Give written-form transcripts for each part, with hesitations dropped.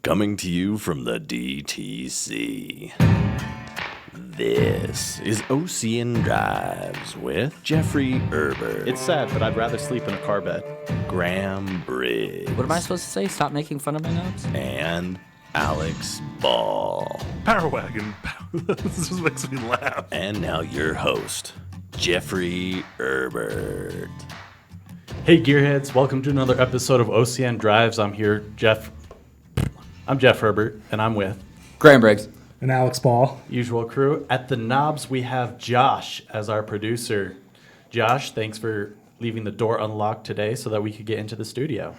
Coming to you from the DTC. This is OCN Drives with Jeffrey Herbert. It's sad, but I'd rather sleep in a car bed. Graham Briggs. What am I supposed to say? Stop making fun of my notes? And Alex Ball. Power wagon. This just makes me laugh. And now your host, Jeffrey Herbert. Hey, Gearheads. Welcome to another episode of OCN Drives. I'm Jeff Herbert, and I'm with Graham Briggs. And Alex Ball. usual crew. At the knobs, we have Josh as our producer. Josh, thanks for leaving the door unlocked today so that we could get into the studio.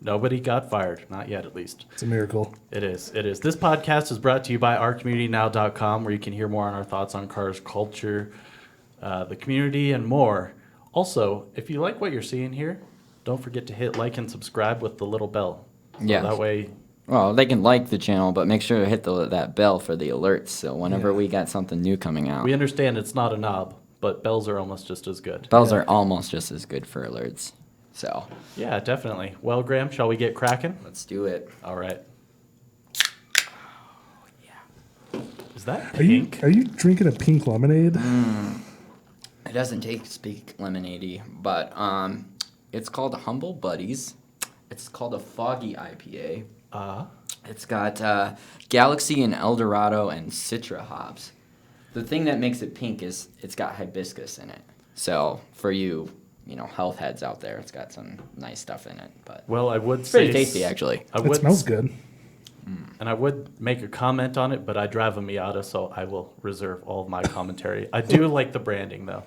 Nobody got fired. Not yet, at least. It's a miracle. It is. This podcast is brought to you by ourcommunitynow.com, where you can hear more on our thoughts on cars, culture, the community, and more. Also, if you like what you're seeing here, don't forget to hit like and subscribe with the little bell. So Yes. that way... Well, they can like the channel, but make sure to hit that bell for the alerts. So whenever we got something new coming out. We understand it's not a knob, but bells are almost just as good. Bells are almost just as good for alerts. So Yeah, definitely. Well, Graham, shall we get cracking? let's do it. All right. Is that Are you pink? drinking a pink lemonade? It doesn't taste pink lemonade, but it's called Humble Buddies. It's called a Foggy IPA. It's got Galaxy and Eldorado and Citra hops. The thing that makes it pink is it's got hibiscus in it. So for you health heads out there, it's got some nice stuff in it. But Well, I would it's say... pretty tasty, actually. I It would, smells good. And I would make a comment on it, but I drive a Miata, so I will reserve all of my commentary. I do like the branding, though.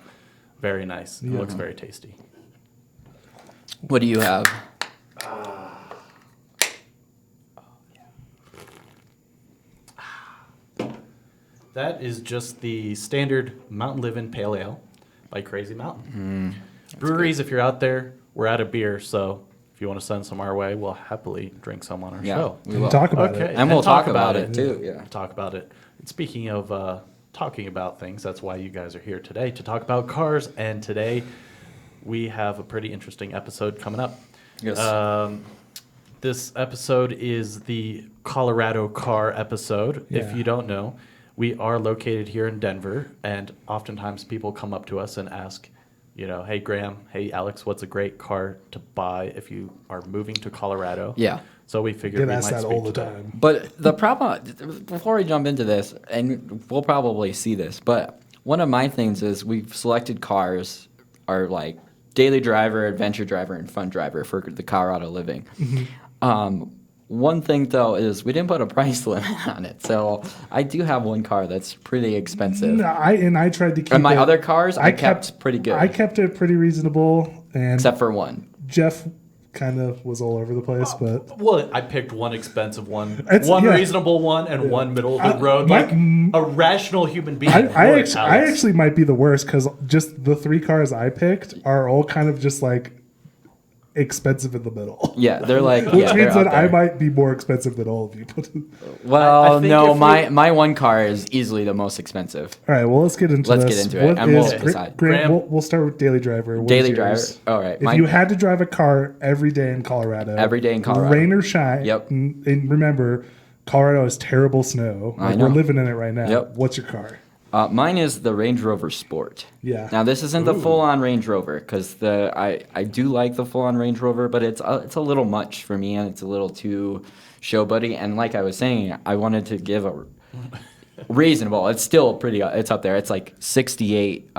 Very nice. It looks very tasty. What do you have? That is just the standard Mountain Livin' Pale Ale by Crazy Mountain. Breweries, if you're out there, we're out of beer, so if you want to send some our way, we'll happily drink some on our show. we will. Talk about Okay. it. And we'll talk about it, too. Yeah. Talk about it. And speaking of talking about things, that's why you guys are here today, to talk about cars. And today we have a pretty interesting episode coming up. Yes. This episode is the Colorado car episode. Yeah. If you don't know, we are located here in Denver, and oftentimes people come up to us and ask, hey, Graham, hey, Alex, what's a great car to buy if you are moving to Colorado? Yeah. So we figured Get we asked might that speak all the to that. time. But the problem, before we jump into this, and we'll probably see this, but one of my things is we've selected cars are like daily driver, adventure driver, and fun driver for the Colorado living. One thing, though, is we didn't put a price limit on it. So I do have one car that's pretty expensive. No, I tried to keep And my it- other cars, I kept pretty good. I kept it pretty reasonable, and Except for one. Jeff kind of was all over the place, but Well, I picked one expensive one, It's- one yeah. reasonable one, and one middle of the road, my- like a rational human being. I would, actually Alex. might be the worst because just the three cars I picked are all kind of just like expensive in the middle. Yeah, they're like, Which yeah, means they're that out I there. might be more expensive than all of you. Well, I think no, if my one car is easily the most expensive. All right, well, let's get into Let's this. get into it, What and we'll is- decide. Graham, Graham? we'll start with daily driver. What Daily is driver. yours? All right. If you had to drive a car every day in Colorado, Every day in Colorado. rain or shine, Yep. and remember, Colorado has terrible snow. I Like, know. we're living in it right now. Yep. What's your car? Mine is the Range Rover Sport. Yeah. Now this isn't the full-on Range Rover because I do like the full-on Range Rover, but it's a little much for me and it's a little too show buddy. And like I was saying, I wanted to give a reasonable. It's still pretty. It's up there. It's like 68.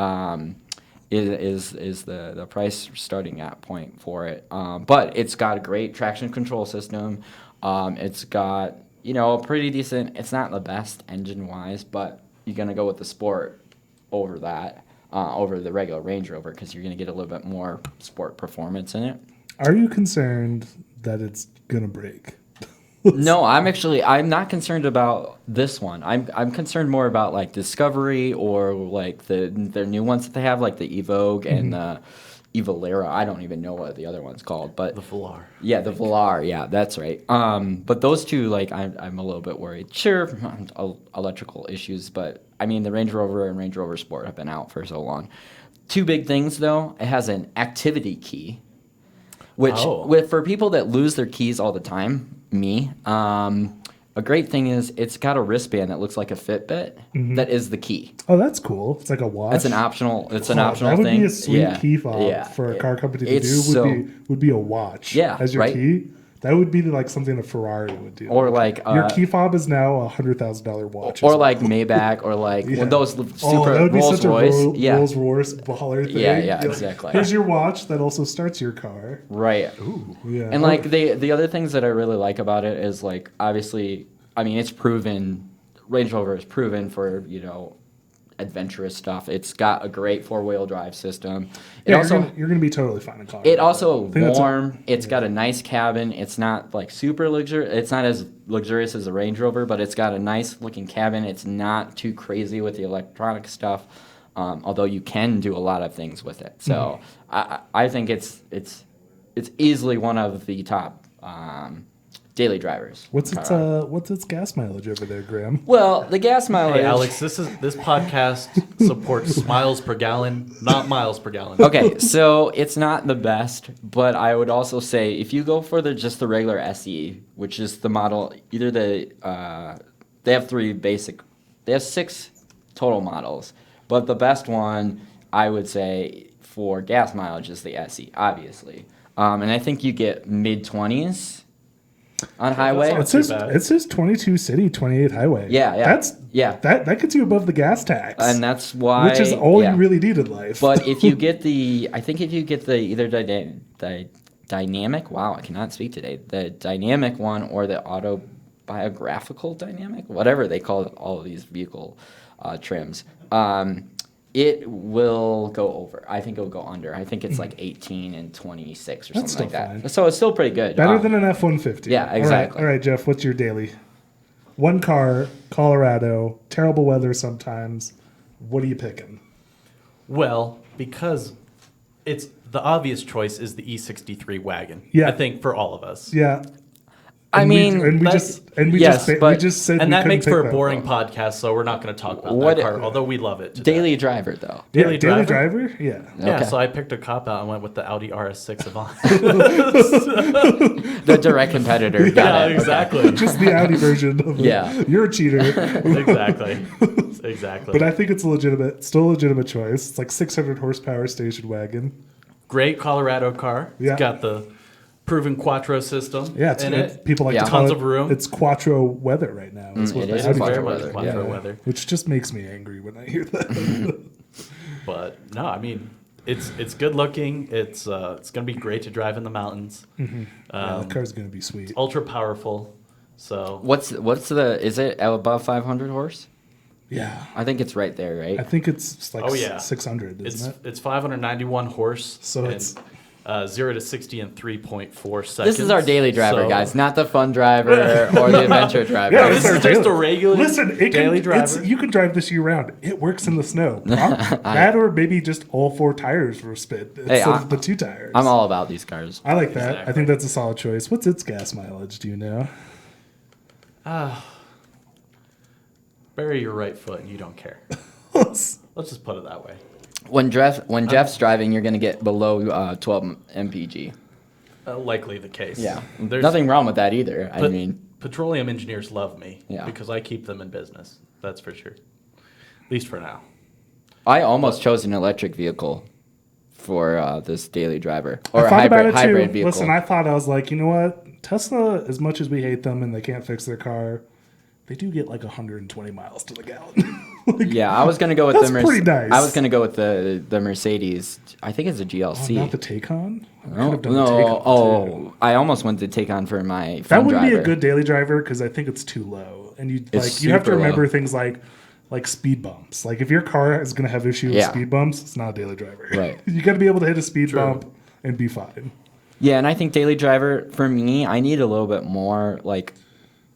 Is the price starting at point for it? But it's got a great traction control system. It's got a pretty decent. It's not the best engine-wise, but you're gonna go with the Sport over that, over the regular Range Rover because you're gonna get a little bit more sport performance in it. Are you concerned that it's gonna break? No, I'm not concerned about this one. I'm concerned more about like Discovery or like their new ones that they have, like the Evoque and the Evolera. I don't even know what the other one's called, but the Velar. yeah, the Velar. Yeah, that's right. But those two, like, I'm a little bit worried. Sure, electrical issues, but I mean, the Range Rover and Range Rover Sport have been out for so long. Two big things though. It has an activity key, which Oh. for people that lose their keys all the time, me. A great thing is it's got a wristband that looks like a Fitbit. That is the key. Oh, that's cool. It's like a watch. It's an optional. It's an Oh, optional that would thing. be a sweet yeah. key fob yeah. for a yeah. car company to It's do. Would be a watch. Yeah, as your right? key. That would be like something a Ferrari would do. Or like your key fob is now $100,000 watch. or like Maybach, or like Yeah. one of those that super would be Rolls such a Royce. Rolls Royce baller thing. Yeah, You're like, exactly. Here's your watch that also starts your car. Right. Yeah, And like the other things that I really like about it is like obviously, I mean, it's proven. Range Rover is proven for adventurous stuff. It's got a great 4-wheel drive system. It also you're gonna be totally fine in Colorado. it also I think that's warm. It's got a nice cabin. It's not like super luxurious. It's not as luxurious as a Range Rover, but it's got a nice looking cabin. It's not too crazy with the electronic stuff, although you can do a lot of things with it. So I think it's easily one of the top daily drivers. What's its gas mileage over there, Graham? Well, the gas mileage. Hey, Alex, this podcast supports miles per gallon, not miles per gallon. Okay, so it's not the best, but I would also say if you go for just the regular SE, which is the model, either they have 6 total models, but the best one I would say for gas mileage is the SE, obviously, and I think you get mid-20s on highway. not too bad. It says 22 city, 28 highway. Yeah. That gets you above the gas tax, And that's why, which is all yeah. you really need in life. But if you get either dynamic, wow, I cannot speak today, the dynamic one or the autobiographical dynamic, whatever they call all of these vehicle trims, it will go over. I think it'll go under. I think it's like 18 and 26 or That's something like still that. fine. So it's still pretty good. Better than an F-150. Yeah, exactly. All right, Jeff, what's your daily? One car, Colorado, terrible weather sometimes. What are you picking? Well, because it's the obvious choice is the E63 wagon. Yeah. I think for all of us. Yeah. I mean, we yes, just but- said And we that couldn't makes for pick a that boring one. podcast, so we're not going to talk about What- that car, although we love it. to death. daily driver though. Daily Daily driver? driver? Yeah. Yeah, Okay. so I picked a cop out and went with the Audi Rs6 Avant. The direct competitor. Got Yeah, it. Okay. exactly. Just the Audi version of Yeah. You're a cheater. Exactly. But I think it's still a legitimate choice. It's like 600 horsepower station wagon. Great Colorado car. Yeah. It's got the proven Quattro system Yeah, it's in it. people like Yeah. to call Tons it, of room. It's Quattro weather right now. That's what it the is Audi Quattro very driver- much weather, Quattro yeah. weather. Which just makes me angry when I hear that. But no, I mean, it's good looking. It's going to be great to drive in the mountains. The car's gonna be sweet. Ultra powerful. So What's is it above 500 horse? Yeah. I think it's right there, right? I think it's like Oh, yeah. 600, isn't it? it's 591 horse. So and, it's- 0 to 60 in 3.4 seconds. This is our daily driver, So- guys, not the fun driver or the adventure driver. Yeah, This it's is our just daily- a regular daily driver. You can drive this year round. It works in the snow. That or maybe just all 4 tires were spit instead of the 2 tires. I'm all about these cars. I like that. I Exactly. think that's a solid choice. What's its gas mileage? Do you know? Bury your right foot and you don't care. Let's just put it that way. When Jeff's driving, you're gonna get below 12 mpg. Likely the case. Yeah, There's nothing wrong with that either. I But mean, petroleum engineers love me Yeah. because I keep them in business. That's for sure. At least for now. I almost chose an electric vehicle for this daily driver or I a thought about it hybrid too. vehicle. Listen, I was like, you know what? Tesla, as much as we hate them and they can't fix their car, they do get like 120 miles to the gallon. Yeah, I was gonna go with That's the pretty nice. I was gonna go with the Mercedes. I think it's a Oh, GLC. not the Taycan? I could No, have done the Taycan, too. I almost went to Taycan for my That fun wouldn't be driver. a good daily driver because I think it's too low, and you It's you have to super remember low. things like speed bumps. Like if your car is going to have issue with Yeah. speed bumps, it's not a daily driver. Right. You got to be able to hit a speed bump and be fine. Yeah, and I think daily driver for me, I need a little bit more. Like,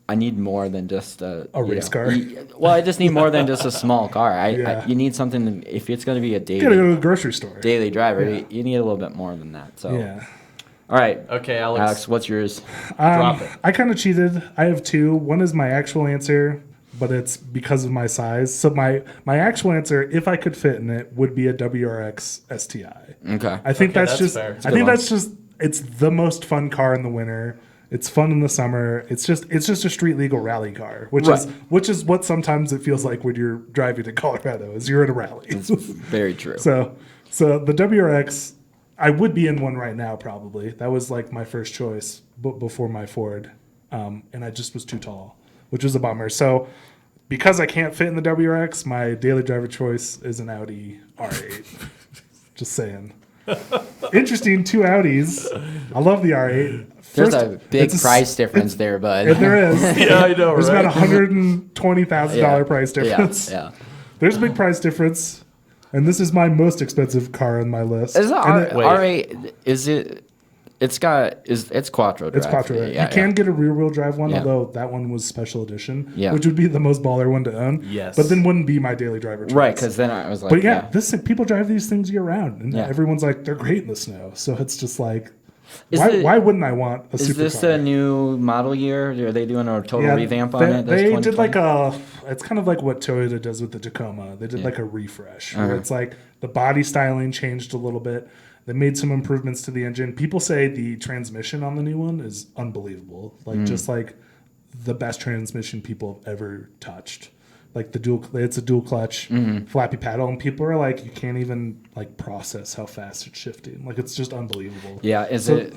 I need more than just a race car? Well, I just need more than just a small car. Yeah. You need something. That, if it's going to be a You got to go daily to the grocery store. daily driver, Yeah. you need a little bit more than that. So, Yeah. all right, Okay, Alex. Alex, what's yours? Drop it. I kind of cheated. I have 2. One is my actual answer, but it's because of my size. So my actual answer, if I could fit in it, would be a WRX STI. Okay. I think Okay, that's that's just. fair. It's I a think good that's just. It's the most fun car in the winter. It's fun in the summer. It's just a street legal rally car, which is what sometimes it feels like when you're driving to Colorado, is you're in a rally. It's very true. So the WRX, I would be in one right now probably. That was like my first choice before my Ford, and I just was too tall, which was a bummer. So because I can't fit in the WRX, my daily driver choice is an Audi R8. Just saying. Interesting, 2 Audis. I love the R8. There's a big price difference there, bud. There is. Yeah, I know, There's right? about $120,000 price difference. Yeah. There's a big price difference, and this is my most expensive car on my list. Is the And R8? Is it? It's quattro drive. It's quattro. Yeah, you can get a rear-wheel drive one, Yeah. although that one was special edition, Yeah. which would be the most baller one to own. Yes. But then wouldn't be my daily driver choice. Right, because then I was like, But yeah, people drive these things year-round, and Yeah. everyone's like, they're great in the snow. So it's just like, Is why wouldn't I want a Is supercar? this a new model year? Are they doing a total revamp on it? They did like it's kind of like what Toyota does with the Tacoma. They did like a refresh. Where it's like the body styling changed a little bit. They made some improvements to the engine. People say the transmission on the new one is unbelievable. Like just like the best transmission people have ever touched. Like it's a dual clutch, flappy paddle, and people are like, you can't even like process how fast it's shifting. Like it's just unbelievable. Yeah, do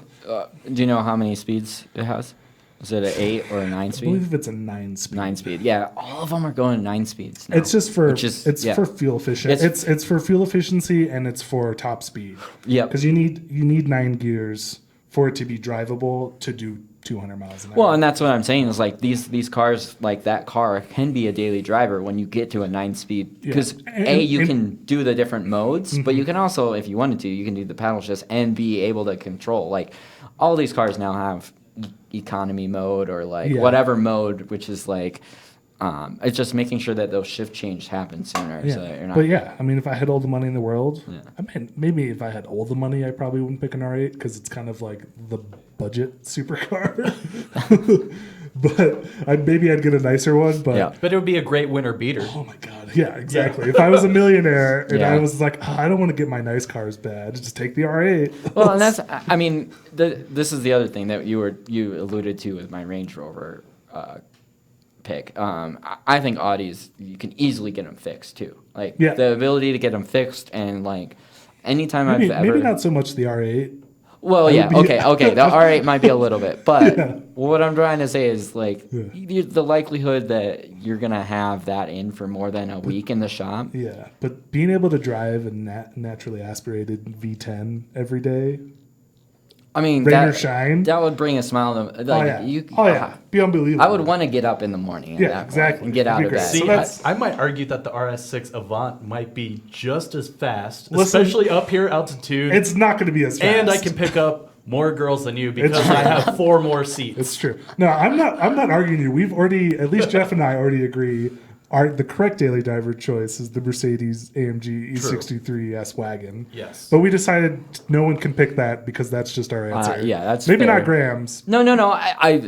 you know how many speeds it has? Is it an 8 or a 9 I speed? believe it's a 9-speed. 9 speed. Yeah, all of them are going 9 speeds now. It's just for for fuel efficiency. It's for fuel efficiency and it's for top speed. Yep. Because you need 9 gears for it to be drivable to do 200 miles an hour. Well, and that's what I'm saying is like these cars, like that car can be a daily driver when you get to a 9-speed. Because you can do the different modes, but you can also, if you wanted to, you can do the paddle shifts and be able to control. Like all these cars now have economy mode or like whatever mode, which is like it's just making sure that those shift changes happen sooner. Yeah. So that you're not, But yeah, I mean, if I had all the money in the world, I mean, maybe if I had all the money, I probably wouldn't pick an R8 because it's kind of like the budget supercar. But maybe I'd get a nicer one. But But it would be a great winter beater. oh my god, yeah, exactly. If I was a millionaire and I was like, I don't want to get my nice cars bad, just take the R8. Well, and that's, I mean, this is the other thing that you alluded to with my Range Rover pick. I think Audis, you can easily get them fixed too. Like the ability to get them fixed, and like anytime maybe not so much the R8. Well, yeah, okay. The R8 might be a little bit, but what I'm trying to say is like the likelihood that you're gonna have that in for more than a week in the shop. Yeah, but being able to drive a naturally aspirated V10 every day, I mean, rain or shine, that would bring a smile to be unbelievable. I would want to get up in the morning. Exactly, and get out of bed. See, So I might argue that the RS6 Avant might be just as fast, especially up here altitude. It's not going to be as fast. And I can pick up more girls than you because I have 4 more seats. It's true. No, I'm not arguing you. We've already, at least Jeff and I already agree. The correct daily driver choice is the Mercedes AMG E63 S wagon. Yes. But we decided no one can pick that because that's just our answer. That's maybe fair. not Graham's. No. I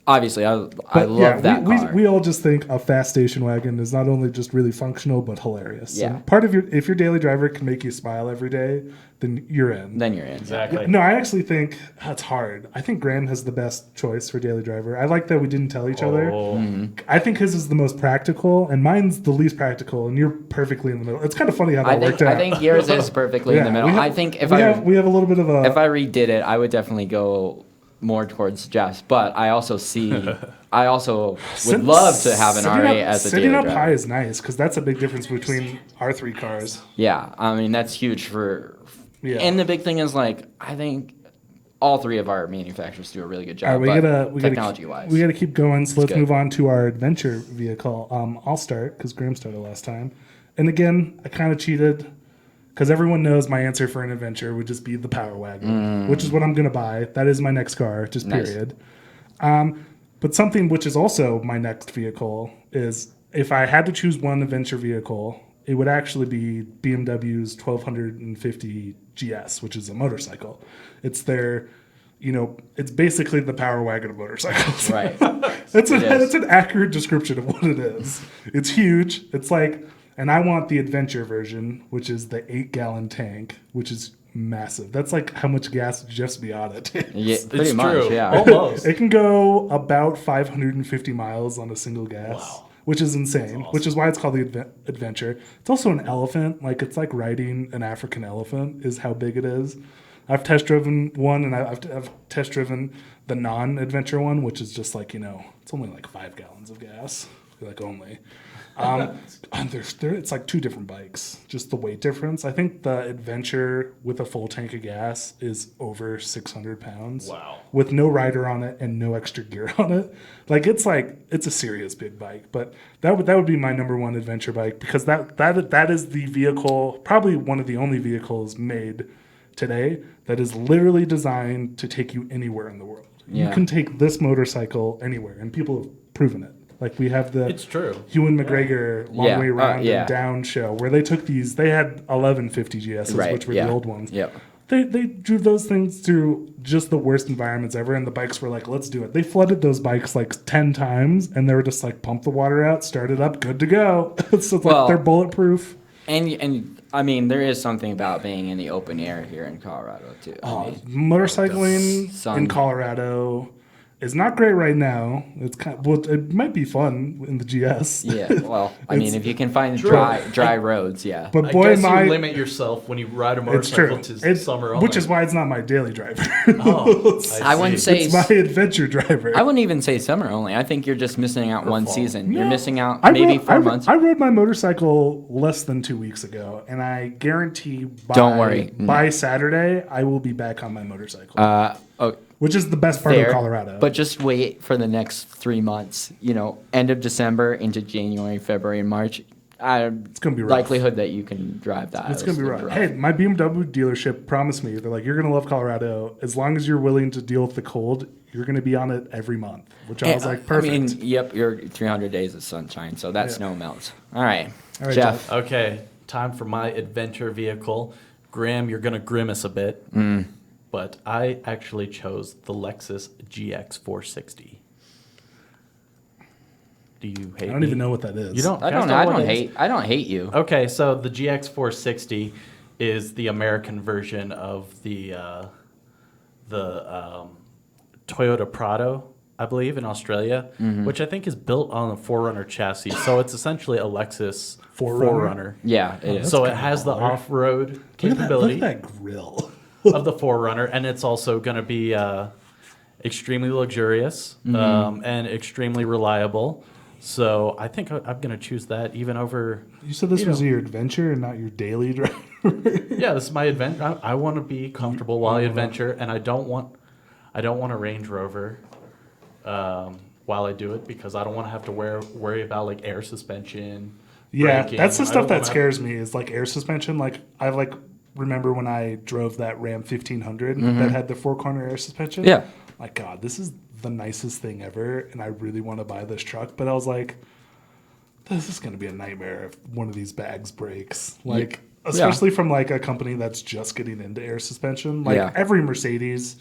obviously I love that car. We all just think a fast station wagon is not only just really functional but hilarious. Yeah. And part of if your daily driver can make you smile every day, then you're in. Exactly. No, I actually think that's hard. I think Graham has the best choice for daily driver. I like that we didn't tell each other. I think his is the most practical, and mine's the least practical, and you're perfectly in the middle. It's kind of funny how that worked out. I think yours is perfectly in the middle. I think if we have a little bit of a. If I redid it, I would definitely go more towards Jeff's, but I also would love to have an R8 as a daily Sitting up driver. high is nice because that's a big difference between our 3 cars. Yeah, I mean that's huge for. Yeah. And the big thing is like I think all 3 of our manufacturers do a really good job. Technology-wise, we gotta keep going. So let's move on to our adventure vehicle. I'll start because Graham started last time, and again I kind of cheated. Because everyone knows my answer for an adventure would just be the Power Wagon, which is what I'm going to buy. That is my next car, just period. But something which is also my next vehicle is if I had to choose one adventure vehicle, it would actually be BMW's 1250 GS, which is a motorcycle. It's their, it's basically the Power Wagon of motorcycles. Right. It's an accurate description of what it is. It's huge. It's like... And I want the adventure version, which is the 8-gallon tank, which is massive. That's like how much gas Jeff's Miata takes. Yeah, pretty It's much. true. Yeah. Almost. It can go about 550 miles on a single gas, which is insane, which is why it's called the Adventure. It's also an elephant. Like, it's like riding an African elephant is how big it is. I've test driven one, and I've test driven the non-adventure one, which is just like, it's only like 5 gallons of gas, like only. And it's like 2 different bikes, just the weight difference. I think the Adventure with a full tank of gas is over 600 pounds. Wow. With no rider on it and no extra gear on it. It's a serious big bike. But that would be my number one adventure bike, because that is the vehicle, probably one of the only vehicles made today that is literally designed to take you anywhere in the world. Yeah. You can take this motorcycle anywhere, and people have proven it. Like, we have the It's true. Ewan McGregor Long Yeah. Way Round Yeah. and Down show, where they took these. They had 1150 GSs, Right. which were Yeah. the old ones. Yep. They drove those things through just the worst environments ever, and the bikes were like, let's do it. They flooded those bikes like 10 times, and they were just like, pump the water out, start it up, good to go. So it's Well, like they're bulletproof. And I mean, there is something about being in the open air here in Colorado too. I mean, Motorcycling sun. in Colorado is not great right now. It's it might be fun in the GS. yeah. Well, I mean, It's if you can find True. dry roads, yeah. But I boy, guess my you limit yourself when you ride a it's true. motorcycle to summer only. Which is why it's not my daily driver. Oh, I wouldn't see. say It's my adventure driver. I wouldn't even say summer only. I think you're just missing out one season. You're missing out I maybe rode- 4 I- months. I rode my motorcycle less than 2 weeks ago, and I guarantee Don't worry. by Saturday I will be back on my motorcycle, Oh, which is the best part fair, of Colorado. but just wait for the next 3 months. End of December into January, February, and March. It's gonna be rough. likelihood that you can drive that. It's gonna be rough. Hey, my BMW dealership promised me, they're like, you're gonna love Colorado as long as you're willing to deal with the cold. You're gonna be on it every month, which I was like, perfect. I mean, yep, you're 300 days of sunshine, so that snow melts. All right, All right, Jeff. Okay, time for my adventure vehicle. Graham, you're going to grimace a bit, but I actually chose the Lexus Gx460. Do you hate I don't me? even know what that is. You don't? I guys don't. know I what don't it is? hate. I don't hate you. Okay, so the GX460 is the American version of the Toyota Prado, I believe, in Australia, which I think is built on a 4Runner chassis. So it's essentially a Lexus 4Runner. Yeah, it is. So it has the off-road Look at capability that grill. of the 4Runner, and it's also going to be extremely luxurious and extremely reliable. So I think I'm going to choose that even over. You said this was your adventure and not your daily driver. Yeah, this is my adventure. I want to be comfortable while I adventure, and I don't want a Range Rover while I do it, because I don't want to have to worry about like air suspension. Yeah, braking. that's the I stuff don't that wanna- scares me is like air suspension. Like I remember when I drove that Ram 1500 that had the 4-corner air suspension. Yeah. Like, God, this is the nicest thing ever, and I really want to buy this truck. But I was like, this is going to be a nightmare if one of these bags breaks. Like, especially from like a company that's just getting into air suspension. Like every Mercedes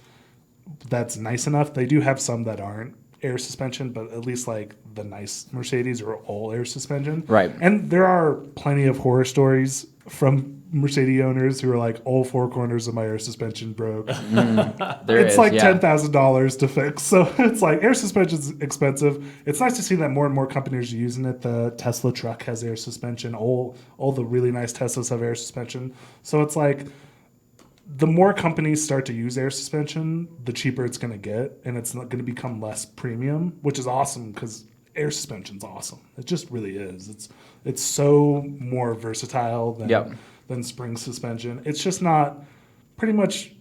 that's nice enough, they do have some that aren't air suspension, but at least like the nice Mercedes are all air suspension. Right. And there are plenty of horror stories from Mercedes owners who are like, all 4 corners of my air suspension broke. There It's is, like yeah. $10,000 to fix. So it's like air suspension's expensive. It's nice to see that more and more companies are using it. The Tesla truck has air suspension. All the really nice Teslas have air suspension. So it's like the more companies start to use air suspension, the cheaper it's going to get, and it's not going to become less premium, which is awesome because air suspension's awesome. It just really is. It's so more versatile than spring suspension. It's just not pretty much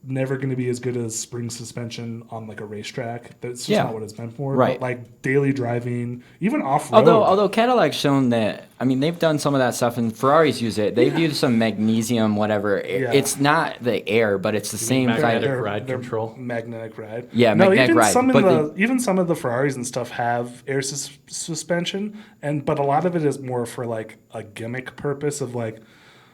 never going to be as good as spring suspension on like a racetrack. That's just not what it's meant for. Right. But like daily driving, even off-road. Although Cadillac's shown that, I mean, they've done some of that stuff, and Ferraris use it. They've used some magnesium, whatever. Yeah. It's not the air, but it's the same magnetic kind of. ride control? Magnetic ride. Yeah, magnetic even ride, Some but even some of the Ferraris and stuff have air suspension, but a lot of it is more for like a gimmick purpose of like,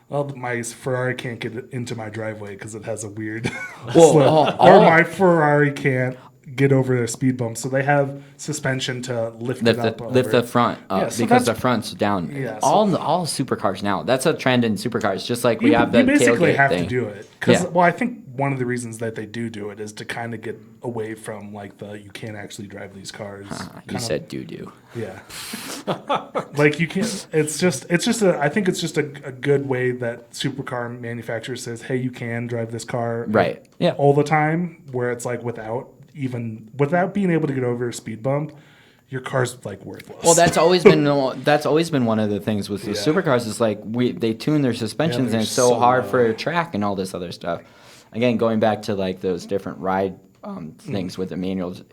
well, my Ferrari can't get into my driveway because it has a weird slip. Or my Ferrari can't get over their speed bumps. So they have suspension to lift it up. Lift the front up Yeah, so because the that's- front's down. Yeah, so- all supercars now. That's a trend in supercars. Just like we You, have the you basically tailgate have thing. to do it because, Yeah. well, I think one of the reasons that they do it is to kind of get away from like the you can't actually drive these cars. You kinda- said doo-doo. yeah. Like you can't. It's just I think it's just a good way that supercar manufacturer says, hey, you can drive this car Right. Yeah. all the time. Where it's like without being able to get over a speed bump, your car's like worthless. Well, that's always been one of the things with the supercars is like they tune their suspensions they're and it's so so hard low. for a track and all this other stuff. Again, going back to like those different ride things with the manuals,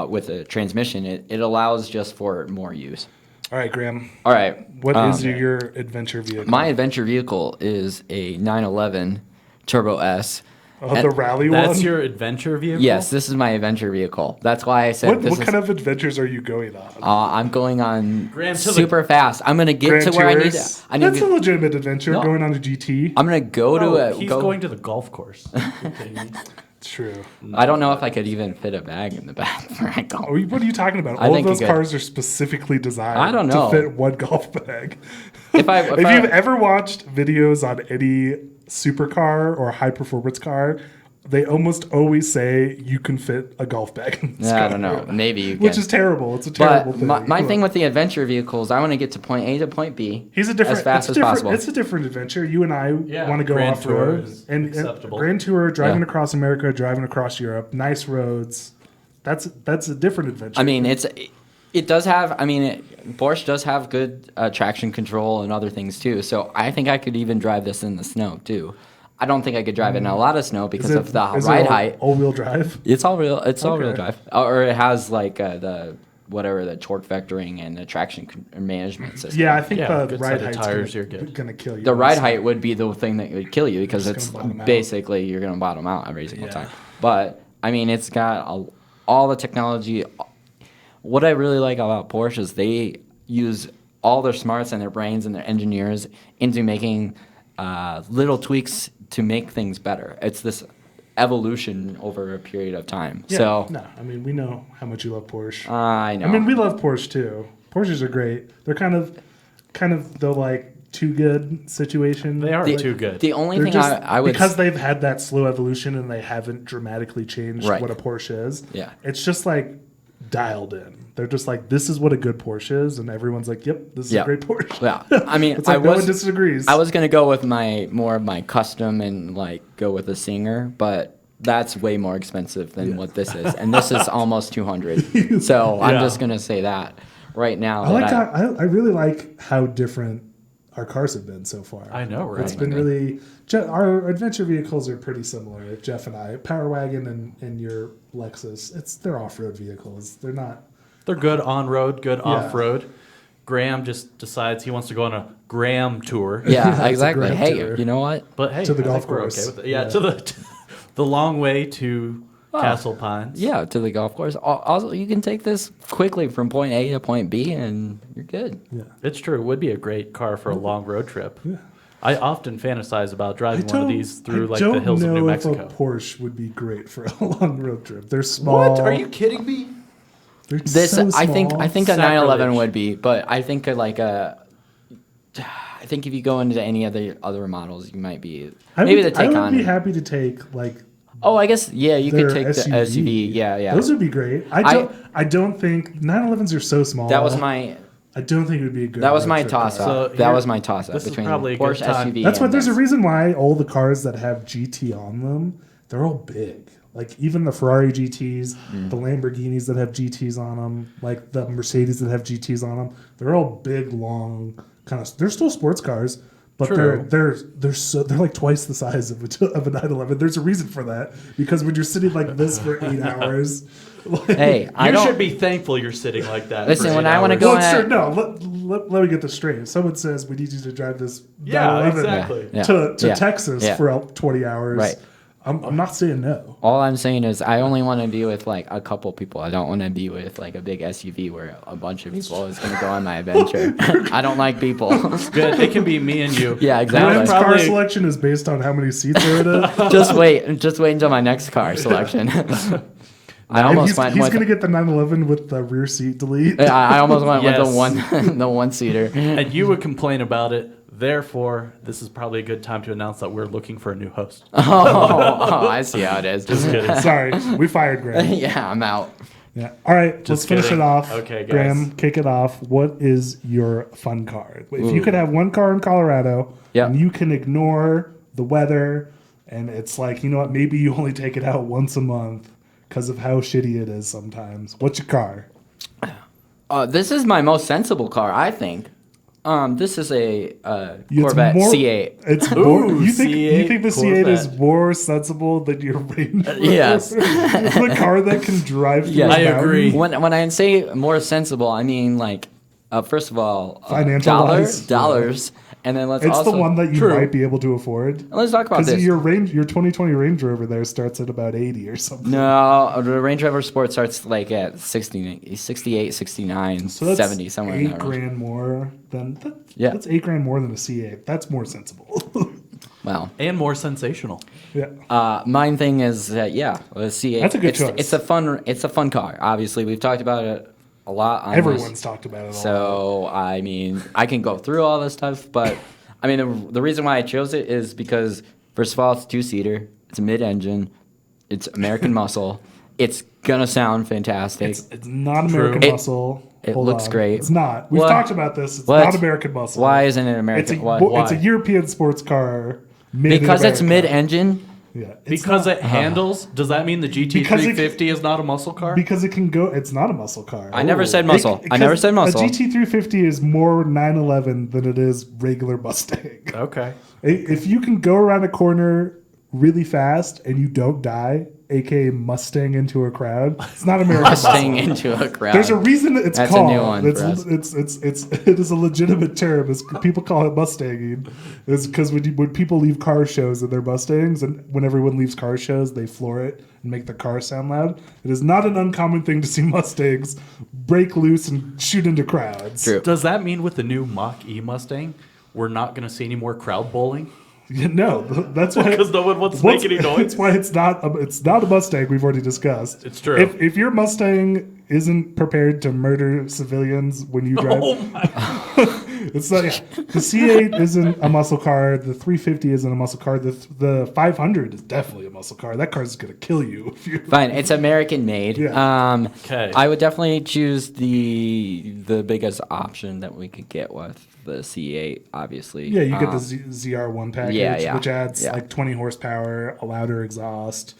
with the transmission, it allows just for more use. All right, Graham. All right, What is your adventure vehicle? my adventure vehicle is a 911 Turbo S. the rally That's one. your adventure vehicle? Yes, this is my adventure vehicle. That's why I said What kind of adventures are you going on? I'm going on Gran Turismo. super fast. I'm gonna get Gran to where I need Tours? to. I need That's a to. legitimate adventure. No. Going on a GT. I'm gonna go to Oh, a. he's go- going to the golf course. True. I don't know if I could even fit a bag in the back where I go. What are you talking about? I All of think you those could. cars are specifically designed I don't know. to fit one golf bag. If I- if you've ever watched videos on any supercar or high performance car, they almost always say you can fit a golf bag in this Yeah, I car. don't know. Maybe you Which can. is terrible. It's a terrible But thing. my thing with the adventure vehicles, I want to get to point A to point B He's a different, as fast as different, possible. It's a different adventure. You and I Yeah, want to go Grand off Tour road is and acceptable. Grand Tour, driving Yeah. across America, driving across Europe, nice roads. That's a different adventure. I mean, it does have. I mean, Porsche does have good traction control and other things too. So I think I could even drive this in the snow too. I don't think I could drive it in a lot of snow because of the ride height. All-wheel drive. It's all real. It's all real Okay. drive, or it has like the torque vectoring and the traction management system. Yeah, I think Yeah, the good ride set of height's tires, gonna, you're good. gonna kill you. The ride height would be the thing that would kill you because Just it's gonna bottom out. basically you're going to bottom out every single Yeah. time. But I mean, it's got all the technology. What I really like about Porsche is they use all their smarts and their brains and their engineers into making little tweaks to make things better. It's this evolution over a period of time. Yeah, So no, I mean we know how much you love Porsche. I know. I mean we love Porsche too. Porsches are great. They're kind of the like too good situation. They are The- too good. the only They're thing just, I would because they've had that slow evolution and they haven't dramatically changed Right. what a Porsche is. Yeah. It's just like dialed in. They're just like, this is what a good Porsche is, and everyone's like, yep, this is Yeah. a great Porsche. Yeah, I mean, It's like I no one was disagrees. I was gonna go with more of my custom and like go with a Singer, but that's way more expensive than what this is, and this is almost 200. So I'm Yeah. just gonna say that right now. I like that. I really like how different our cars have been so far. I know, right? It's been really. Our adventure vehicles are pretty similar. Jeff and I, Power Wagon and your Lexus, they're off-road vehicles. They're not. They're good on road, good Yeah. off road. Graham just decides he wants to go on a Graham tour. Yeah, exactly. grand Hey, tour. you know what? But hey, To the I golf think we're course. okay with it. Yeah, Yeah. to the long way to Castle Pines. Yeah, to the golf course. Also, you can take this quickly from point A to point B, and you're good. It's true. It would be a great car for a long road trip. Yeah. I often fantasize about driving one of these through like the hills of New Mexico. I don't know if a Porsche would be great for a long road trip. They're small. What? Are you kidding me? They're This so I think small. a 911 Sacrilege. would be, but I think I think if you go into any of the other models, you might be maybe the I would Taycan. be happy to take like Oh, I guess yeah, you their could take the SUV. Yeah. Those would be great. I don't think 911s are so small. That was my I don't think it would be a good. that was road my trip toss car. So up. That here- was my toss up this is between probably a good Porsche time. SUV. That's and what. There's a this. reason why all the cars that have GT on them, they're all big. Like even the Ferrari GTs, the Lamborghinis that have GTs on them, like the Mercedes that have GTs on them, they're all big, long, kind of. They're still sports cars, but True. they're like twice the size of a 911. There's a reason for that because when you're sitting like this for 8 hours, Hey, I You don't. should be thankful you're sitting like that. Listen, for when 8 I wanna hours. go well, ahead- sure, no. Let me get this straight. If someone says we need you to drive this Yeah, 911 exactly. Yeah. to Yeah. Texas Yeah. for 20 hours, Right. I'm not saying no. All I'm saying is I only want to be with like a couple people. I don't want to be with like a big SUV where a bunch of people is going to go on my adventure. I don't like people. Good. It can be me and you. Yeah, exactly. Glenn's probably- car selection is based on how many seats are in it. Just wait until my next car selection. I almost he's went going with to get the 911 with the rear seat delete. I almost went Yes. with the one seater. And you would complain about it. Therefore, this is probably a good time to announce that we're looking for a new host. Oh, I see how it is. Just kidding. Sorry, we fired Graham. Yeah, I'm out. Yeah. All right, let's Just finish kidding. it off. Okay, guys. Graham, kick it off. What is your fun car? If you could have one car in Colorado, Yeah. and you can ignore the weather, and it's like, you know what, maybe you only take it out once a month because of how shitty it is sometimes. What's your car? This is my most sensible car, I think. This is a It's Corvette more- C8. It's more, Ooh, you think the C8 is Corvette. more sensible than your Range Rover? Yes. The car that can drive through Yes. a I mountain? agree. When I say more sensible, I mean like, first of all, Financial-wise? dollars, and then let's It's also the one that you True. might be able to afford. let's talk about Because this. your 2020 Range Rover there starts at about 80 or something. No, the Range Rover Sport starts like at 60, 68, 69, So that's 70, somewhere in that range. $8,000 more than Yeah. That's $8,000 more than a C8. That's more sensible. Well, And more sensational. yeah. mine thing is that the C8. That's a good it's, choice. It's a fun car. Obviously, we've talked about it a lot. On Everyone's this. talked about it a lot. So I mean, I can go through all this stuff, but I mean, the reason why I chose it is because first of all, it's a 2-seater. It's a mid-engine. It's American muscle. It's gonna sound fantastic. It's not American True. Muscle. It Hold looks on. great. It's not. We've What? talked about this. It's What? not American Muscle. Why isn't it It's American? a, Why? it's a European sports car. Made in Because it's America. mid-engine. Yeah. It's Because not- it handles, does that mean the Because it- GT350 is not a muscle car? Because it can go. It's not a muscle car. I never said muscle. I never said muscle. A GT350 is more 911 than it is regular Mustang. Okay. If you can go around a corner really fast and you don't die, aka Mustang into a crowd, it's not American Mustang Muscle. into a crowd. There's a reason it's That's a called. new one it's, for us. it is a legitimate term. People call it Mustanging. It's because when people leave car shows in their Mustangs, and when everyone leaves car shows, they floor it and make the car sound loud. It is not an uncommon thing to see Mustangs break loose and shoot into crowds. True. Does that mean with the new Mach-E Mustang, we're not going to see any more crowd bowling? No, that's why. Because no one wants to make any noise? That's why it's not a Mustang. We've already discussed. It's true. If your Mustang isn't prepared to murder civilians when you drive, Oh my. it's not. The C8 isn't a muscle car. The 350 isn't a muscle car. The 500 is definitely a muscle car. That car is gonna kill you if you. Fine, it's American made. Yeah. Okay. I would definitely choose the biggest option that we could get with the C8. Obviously. Yeah, you get the ZR1 package, yeah, which adds yeah. like 20 horsepower, a louder exhaust,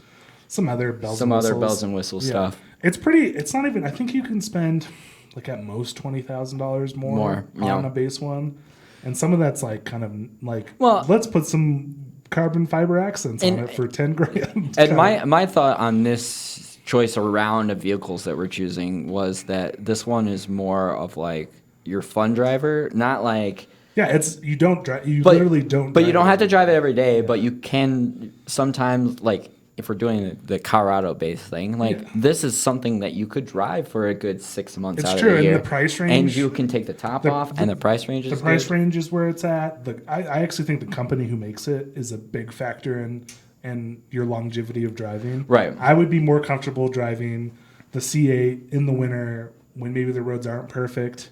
some other bells Some and other whistles. bells and whistles stuff. It's pretty. It's not even. I think you can spend like at most $20,000 more yeah. on a base one, and some of that's like kind of like. Well- let's put some carbon fiber accents on And- it for $10,000. And my thought on this choice around of vehicles that we're choosing was that this one is more of like your fun driver, not like. yeah, it's you don't drive. You But, literally don't. But you drive don't it. have to drive it every day. But you can sometimes, like if we're doing the Colorado-based thing, like Yeah. this is something that you could drive for a good 6 months It's out true, of the and year. the price and range- you can take the top the- off, and the price range is The price good. range is where it's at. I actually think the company who makes it is a big factor in your longevity of driving. Right. I would be more comfortable driving the C8 in the winter when maybe the roads aren't perfect,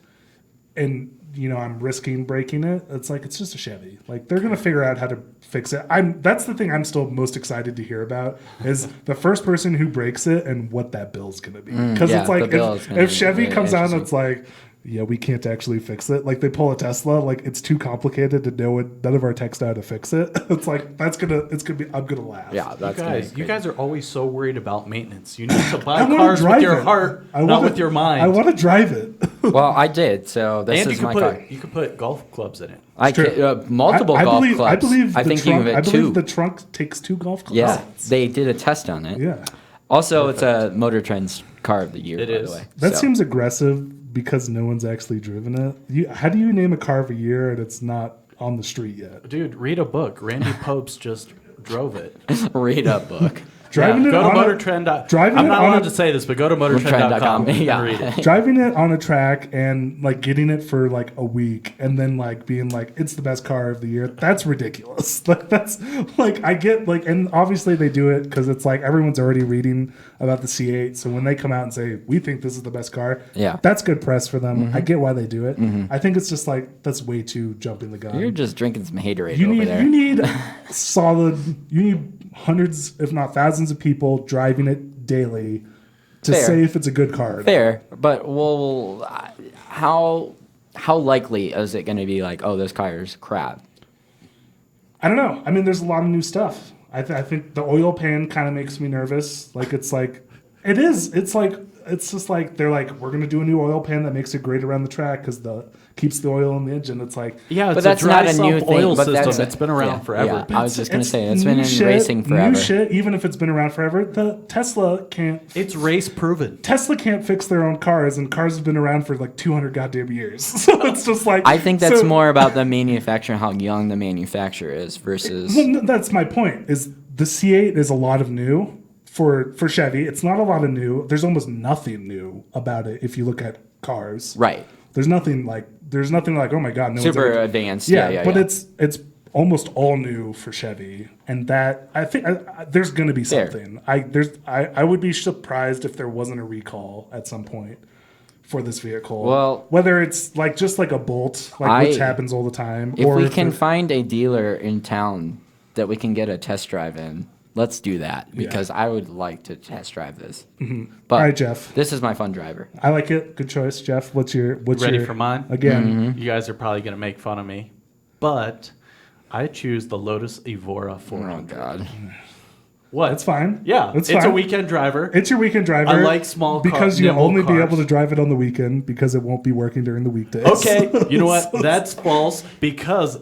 and I'm risking breaking it. It's like it's just a Chevy. Like they're gonna figure out how to fix it. That's the thing I'm still most excited to hear about is the first person who breaks it and what that bill's gonna be. Because yeah, it's like the bill is gonna if be Chevy very comes out and interesting. it's like, yeah, we can't actually fix it. Like they pull a Tesla, like it's too complicated to know it. None of our techs know how to fix it. It's like it's gonna be. I'm gonna laugh. Yeah, that's You guys are always so worried about maintenance. You need to buy I want cars to with drive your it. heart, I not wanna- with your mind. I want to drive it. Well, I did. So this and is you my could car. put golf clubs in it. I True. can, multiple I golf believe, clubs. I believe. I the think trunk, you can I get believe two. the trunk takes 2 golf clubs. Yeah, they did a test on it. Yeah. Also, it's a Motor Trend's car of the year. It by is. the way. That So, seems aggressive because no one's actually driven it. How do you name a car of a year and it's not on the street yet? Dude, read a book. Randy Popes just drove it. read a book. Driving it Go to on a- MotorTrend. driving I'm it not on allowed a- to say this, but go to MotorTrend.com and Yeah. read it. Driving it on a track and like getting it for like a week and then like being like it's the best car of the year. That's ridiculous. Like that's like I get like, and obviously they do it because it's like everyone's already reading about the C8. So when they come out and say we think this is the best car, Yeah. that's good press for them. I get why they do it. I think it's just like that's way too jumping the gun. You're just drinking some haterade You over need there. you need solid. You need hundreds, if not thousands, of people driving it daily to Fair. say if it's a good car. or not. Fair, but how likely is it going to be like, oh, this car is crap? I don't know. I mean, there's a lot of new stuff. I think the oil pan kind of makes me nervous. Like it's like it is. It's like it's just like they're like we're gonna do a new oil pan that makes it great around the track because the keeps the oil in the engine. It's like Yeah, it's But that's a dry not a new sump thing, oil but system. that's It's been around forever. Yeah, I was just going to say, it's new been in shit, racing forever. New shit, even if it's been around forever, the Tesla can't. It's race proven. Tesla can't fix their own cars, and cars have been around for like 200 goddamn years. So it's just like I think that's so- more about the manufacturer, how young the manufacturer is versus... Well, no, that's my point. Is the C8 is a lot of new for Chevy. It's not a lot of new. There's almost nothing new about it if you look at cars. Right. There's nothing like oh my god, no one's Super ever- advanced. Yeah, but it's almost all new for Chevy, and that I think there's going to be Fair. something. I would be surprised if there wasn't a recall at some point for this vehicle. Well, whether it's like just like a Bolt, which happens all the time, If or we can it- find a dealer in town that we can get a test drive in, let's do that because I would like to test drive this. But All right, Jeff. this is my fun driver. I like it. Good choice, Jeff. What's Ready your for mine? again? You guys are probably going to make fun of me, but I choose the Lotus Evora 400. Oh God. What? That's fine. Yeah, it's it's fine. a weekend driver. It's your weekend driver. I like small car- because you'll nimble only be cars. able to drive it on the weekend because it won't be working during the weekdays. Okay, you know what? That's false because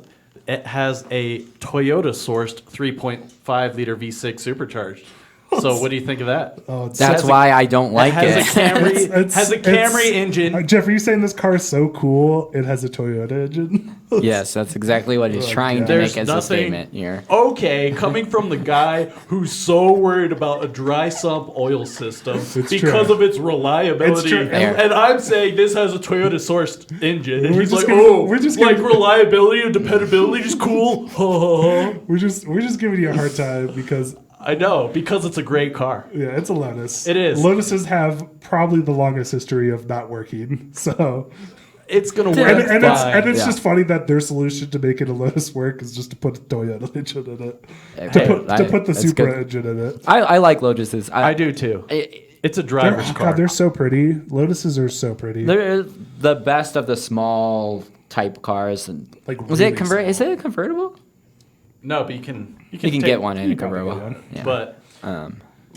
it has a Toyota sourced 3.5 liter V6 supercharged. So what do you think of that? Oh, it's That's why I don't like has it. a Camry, It's- has a Camry engine. Jeff, are you saying this car is so cool? It has a Toyota engine. Yes, that's exactly what he's trying to There's make as a nothing- statement here. Okay, coming from the guy who's so worried about a dry sump oil system because true. of its reliability, It's true. and I'm saying this has a Toyota sourced engine, and We're he's just like, gonna- "Oh, we're just like gonna- reliability and dependability is cool." Ha, ha, ha. We're just giving you a hard time because I know because it's a great car. yeah, it's a Lotus. It is. Lotuses have probably the longest history of not working. So It's gonna work and fine. it's Yeah. just funny that their solution to making a Lotus work is just to put a Toyota engine in it. Hey, To put the that's Supra good. engine in it. I like Lotuses. I do too. It's a driver's car. God, they're so pretty. Lotuses are so pretty. They're the best of the small type cars. And Like is really Is small. it a convertible? No, but you can You can take- get one in a probably convertible. get one. Yeah. But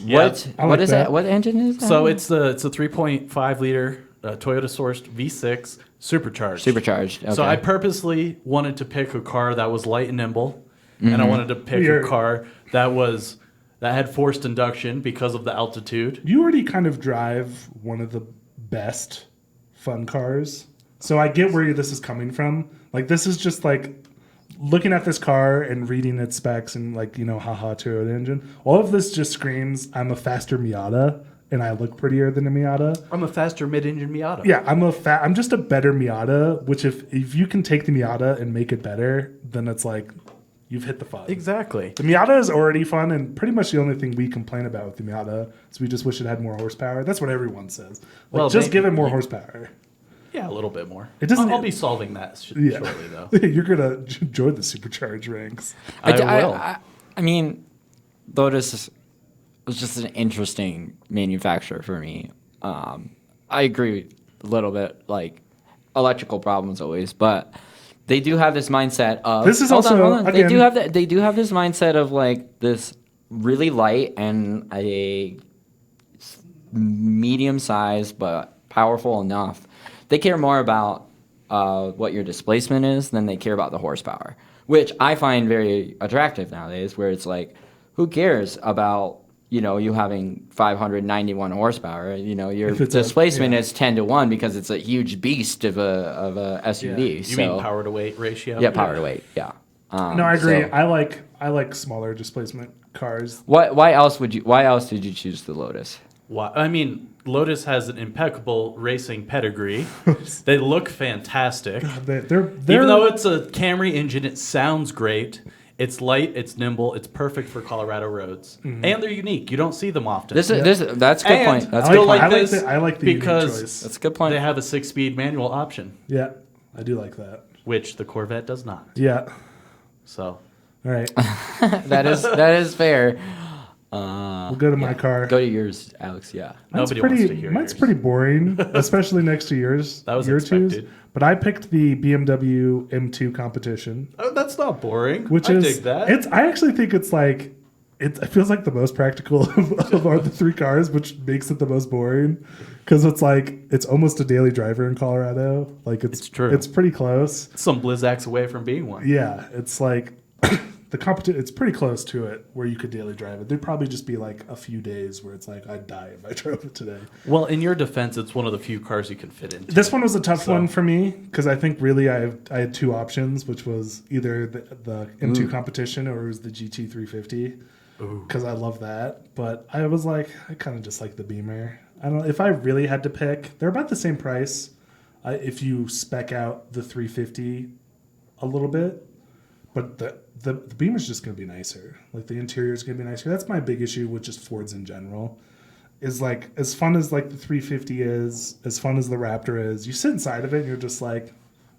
what I what like is that. that? What engine is that? so it's a 3.5 liter Toyota sourced V6 supercharged. supercharged. Okay. So I purposely wanted to pick a car that was light and nimble, and I wanted to pick You're- a car that had forced induction because of the altitude. You already kind of drive one of the best fun cars. So I get where this is coming from. Like this is just like looking at this car and reading its specs and like, haha Toyota engine. All of this just screams I'm a faster Miata and I look prettier than a Miata. I'm a faster mid-engine Miata. Yeah, I'm just a better Miata, which if you can take the Miata and make it better, then it's like you've hit the fun. Exactly. The Miata is already fun, and pretty much the only thing we complain about with the Miata is we just wish it had more horsepower. That's what everyone says. Like, Well, just maybe- give it more horsepower. Yeah, a little bit more. It doesn't- I'll be solving that Yeah. shortly, though. You're gonna join the supercharged ranks. I will. I mean, Lotus was just an interesting manufacturer for me. I agree a little bit, like electrical problems always, but they do have this mindset of. This is hold also, on. They again- do have this mindset of like this really light and a medium size but powerful enough. They care more about what your displacement is than they care about the horsepower, which I find very attractive nowadays. Where it's like, who cares about you having 591 horsepower? Your If it's a- displacement yeah. is 10-1 because it's a huge beast of a SUV. You so, mean power to weight ratio? Yeah, power to weight. Yeah. No, I agree. so- I like smaller displacement cars. Why else did you choose the Lotus? Why? I mean, Lotus has an impeccable racing pedigree. They look fantastic. They're Even though it's a Camry engine, it sounds great. It's light, it's nimble, it's perfect for Colorado roads, and they're unique. You don't see them often. That's a good point. That's a I good point. I like the unique because choice. That's a good point. they have a 6-speed manual option, Yeah, I do like that. which the Corvette does not. Yeah. So All right. that is fair. We'll go to my car. Go to yours, Alex. Yeah. nobody wants to hear Mine's yours. pretty boring, especially next to yours. That was your expected. twos. But I picked the BMW M2 competition, Oh, that's not boring. which I is dig that. I actually think it's like it feels like the most practical of our the three cars, which makes it the most boring because it's like it's almost a daily driver in Colorado. Like it's true. It's pretty close. Some Blizzaks away from being one. Yeah, it's like the competition. It's pretty close to it where you could daily drive it. There'd probably just be like a few days where it's like I'd die if I drove it today. Well, in your defense, it's one of the few cars you can fit into. This one was a tough So- one for me because I think really I had two options, which was either the M2 competition or it was the GT350 because I love that. But I was like, I kind of just like the Beamer. I don't know if I really had to pick. They're about the same price if you spec out the 350 a little bit, but the Beamer's just going to be nicer. Like the interior is going to be nicer. That's my big issue with just Fords in general. Is like as fun as like the 350 is, as fun as the Raptor is. You sit inside of it and you're just like,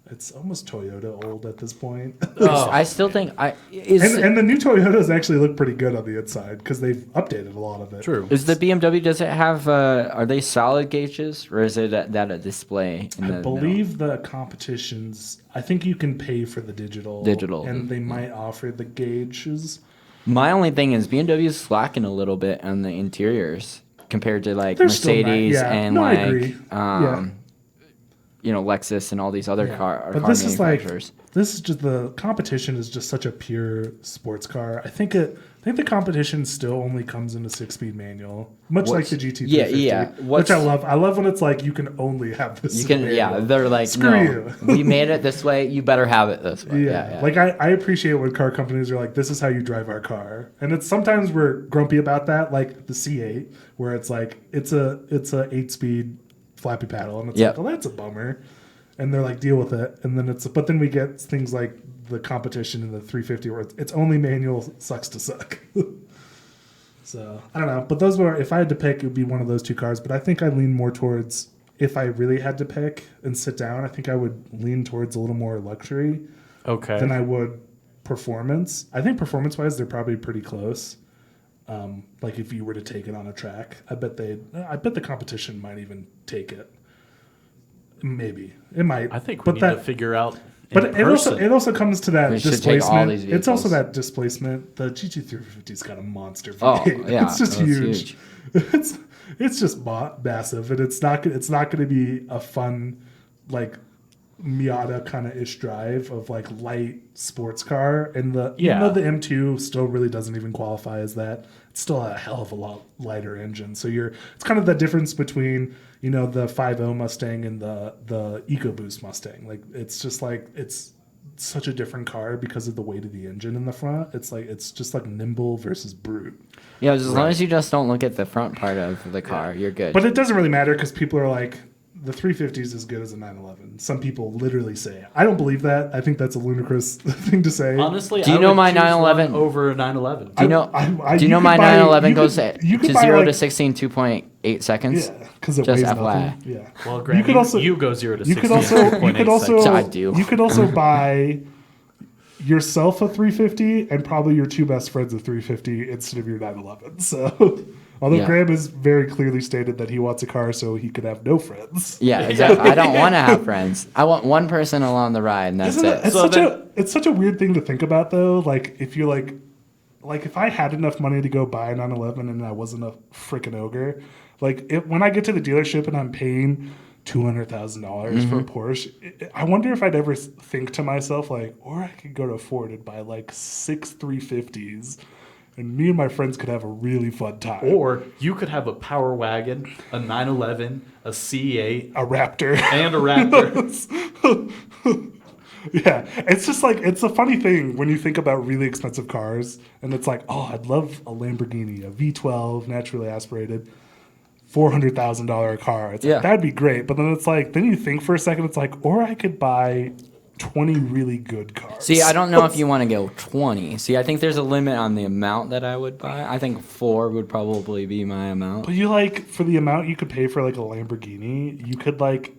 it's almost Toyota old at this point. I still think and the new Toyotas actually look pretty good on the inside because they've updated a lot of it. True. is the BMW. Does it have? Are they solid gauges or is it that a display? In I believe the competitions. I think you can pay for the digital, and they might offer the gauges. My only thing is BMW is slacking a little bit on the interiors compared to like They're still Mercedes not- yeah. and No, I like agree. Yeah. Lexus and all these other car But this is like manufacturers. this is just the competition is just such a pure sports car. I think the competition still only comes in a 6-speed manual, much like the GT350. Yeah. Which I love. I love when it's like you can only have this. You can, manual. they're like, Screw no, you. we made it this way. You better have it this way. Yeah. Like I appreciate when car companies are like, this is how you drive our car. And it's sometimes we're grumpy about that, like the C8, where it's like it's a 8-speed flappy paddle, and it's like, oh, that's a bummer. And they're like, deal with it. And then but then we get things like the competition in the 350 where it's only manual sucks to suck. So I don't know. But those were, if I had to pick, it would be one of those two cars. But I think I lean more towards, if I really had to pick and sit down, I think I would lean towards a little more luxury than I would performance. I think performance-wise, they're probably pretty close. Like if you were to take it on a track, I bet the competition might even take it. Maybe it might. I think we need to figure out. But it also comes to that We should take all these displacement. It's also vehicles. that displacement. The GT350's got a monster V8. Oh yeah, it's just that's huge. It's just massive, and it's not going to be a fun like Miata kind of ish drive of like light sports car. And even though the M2 still really doesn't even qualify as that, it's still a hell of a lot lighter engine. So it's kind of the difference between the 5.0 Mustang and the EcoBoost Mustang. Like it's just like it's such a different car because of the weight of the engine in the front. It's just like nimble versus brute. Yeah, as long as you just don't look at the front part of the car, you're good. But it doesn't really matter because people are like, the 350 is as good as a 911. Some people literally say, I don't believe that. I think that's a ludicrous thing to say. Honestly, do you I know would my choose 911 one over a 911? Do you know? I do you know could my buy- 911 you goes could- to you could buy 0 to like- 16 2.8 seconds? Yeah, because it Just weighs FYI. nothing. Yeah. Well, Graham, you go 0 to 60. You could also I do. You could also buy yourself a 350 and probably your two best friends a 350 instead of your 911. So, although Graham has very clearly stated that he wants a car so he could have no friends. Yeah, exactly. I don't want to have friends. I want one person along the ride, and that's it. It's such a weird thing to think about, though. Like, if you're like if I had enough money to go buy a 911 and I wasn't a freaking ogre, like when I get to the dealership and I'm paying $200,000 for a Porsche, I wonder if I'd ever think to myself like, or I could go to Ford and buy like 6 350s. And me and my friends could have a really fun time. Or you could have a Power Wagon, a 911, a C8, a Raptor. and a Raptor. Yeah, it's just like it's a funny thing when you think about really expensive cars, and it's like, oh, I'd love a Lamborghini, a V12, naturally aspirated, $400,000 car. It's Yeah. like, that'd be great, but then it's like, then you think for a second, it's like, or I could buy 20 really good cars. See, I don't know if you want to go 20. See, I think there's a limit on the amount that I would buy. I think 4 would probably be my amount. But you like for the amount you could pay for like a Lamborghini, you could like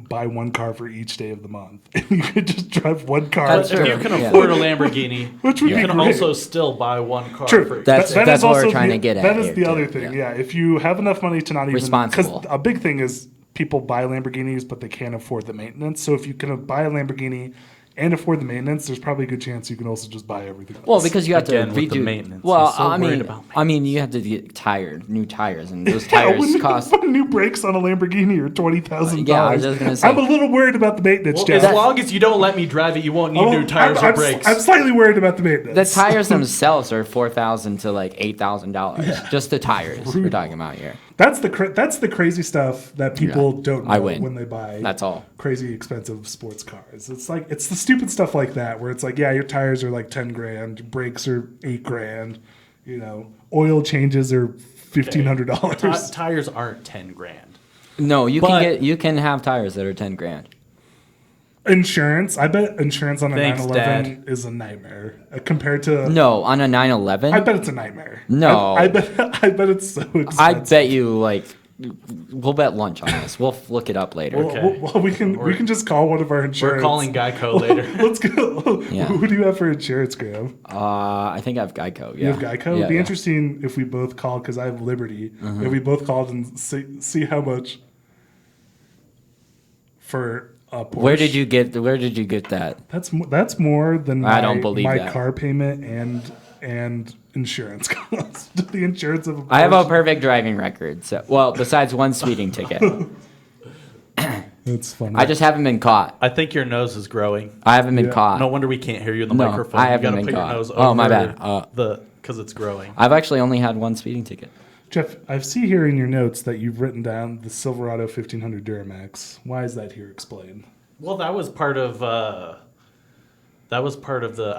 buy one car for each day of the month, and you could just drive one car. But if you can afford a Lamborghini, Which would you be can great. also still buy one car. True. For That's That is what we're also trying the- to get at That is here, the too. other thing. Yeah. Yeah. If you have enough money to not even Responsible. because a big thing is people buy Lamborghinis, but they can't afford the maintenance. So if you can buy a Lamborghini and afford the maintenance, there's probably a good chance you can also just buy everything else. Well, because you have Again, to with the redo maintenance. Well, I'm so I worried mean, about I mean, you have to get new tires, and those Yeah, tires when cost. new brakes on a Lamborghini are $20,000. Yeah, I was just gonna say. I'm a little worried about the maintenance, Well, Jeff. as long as you don't let me drive it, you won't need new tires or brakes. I'm slightly worried about the maintenance. The tires themselves are $4,000 to like $8,000. Just the tires we're talking about here. That's the crazy stuff that people don't I know win. when they buy. That's all. Crazy expensive sports cars. It's like it's the stupid stuff like that where it's like, yeah, your tires are like 10 grand, brakes are 8 grand, oil changes are $1,500. Tires aren't 10 grand. No, But- you can have tires that are 10 grand. Insurance, I bet insurance on a Thanks, 911 is a nightmare compared to. No, on a 911. I bet it's a nightmare. No. I bet it's so expensive. I bet you like we'll bet lunch on this. We'll look it up later. Okay. Well, we can just call one of our insurance. We're calling Geico later. Let's go. Yeah. Who do you have for insurance, Graham? I think I have Geico. Yeah. You have Geico? Yeah, It'd be yeah. interesting if we both called, because I have Liberty. If we both called and see how much for a Porsche. Where did you get that? That's more than I don't believe my that. car payment and insurance cost. The insurance of a Porsche. I have a perfect driving record. So, well, besides one speeding ticket. That's funny. I just haven't been caught. I think your nose is growing. I haven't been Yeah. caught. No wonder we can't hear you in the No, microphone. I You haven't gotta been put caught. your nose Oh, my over bad. because it's growing. I've actually only had one speeding ticket. Jeff, I see here in your notes that you've written down the Silverado 1500 Duramax. Why is that here? Explain. Well, that was part of the. I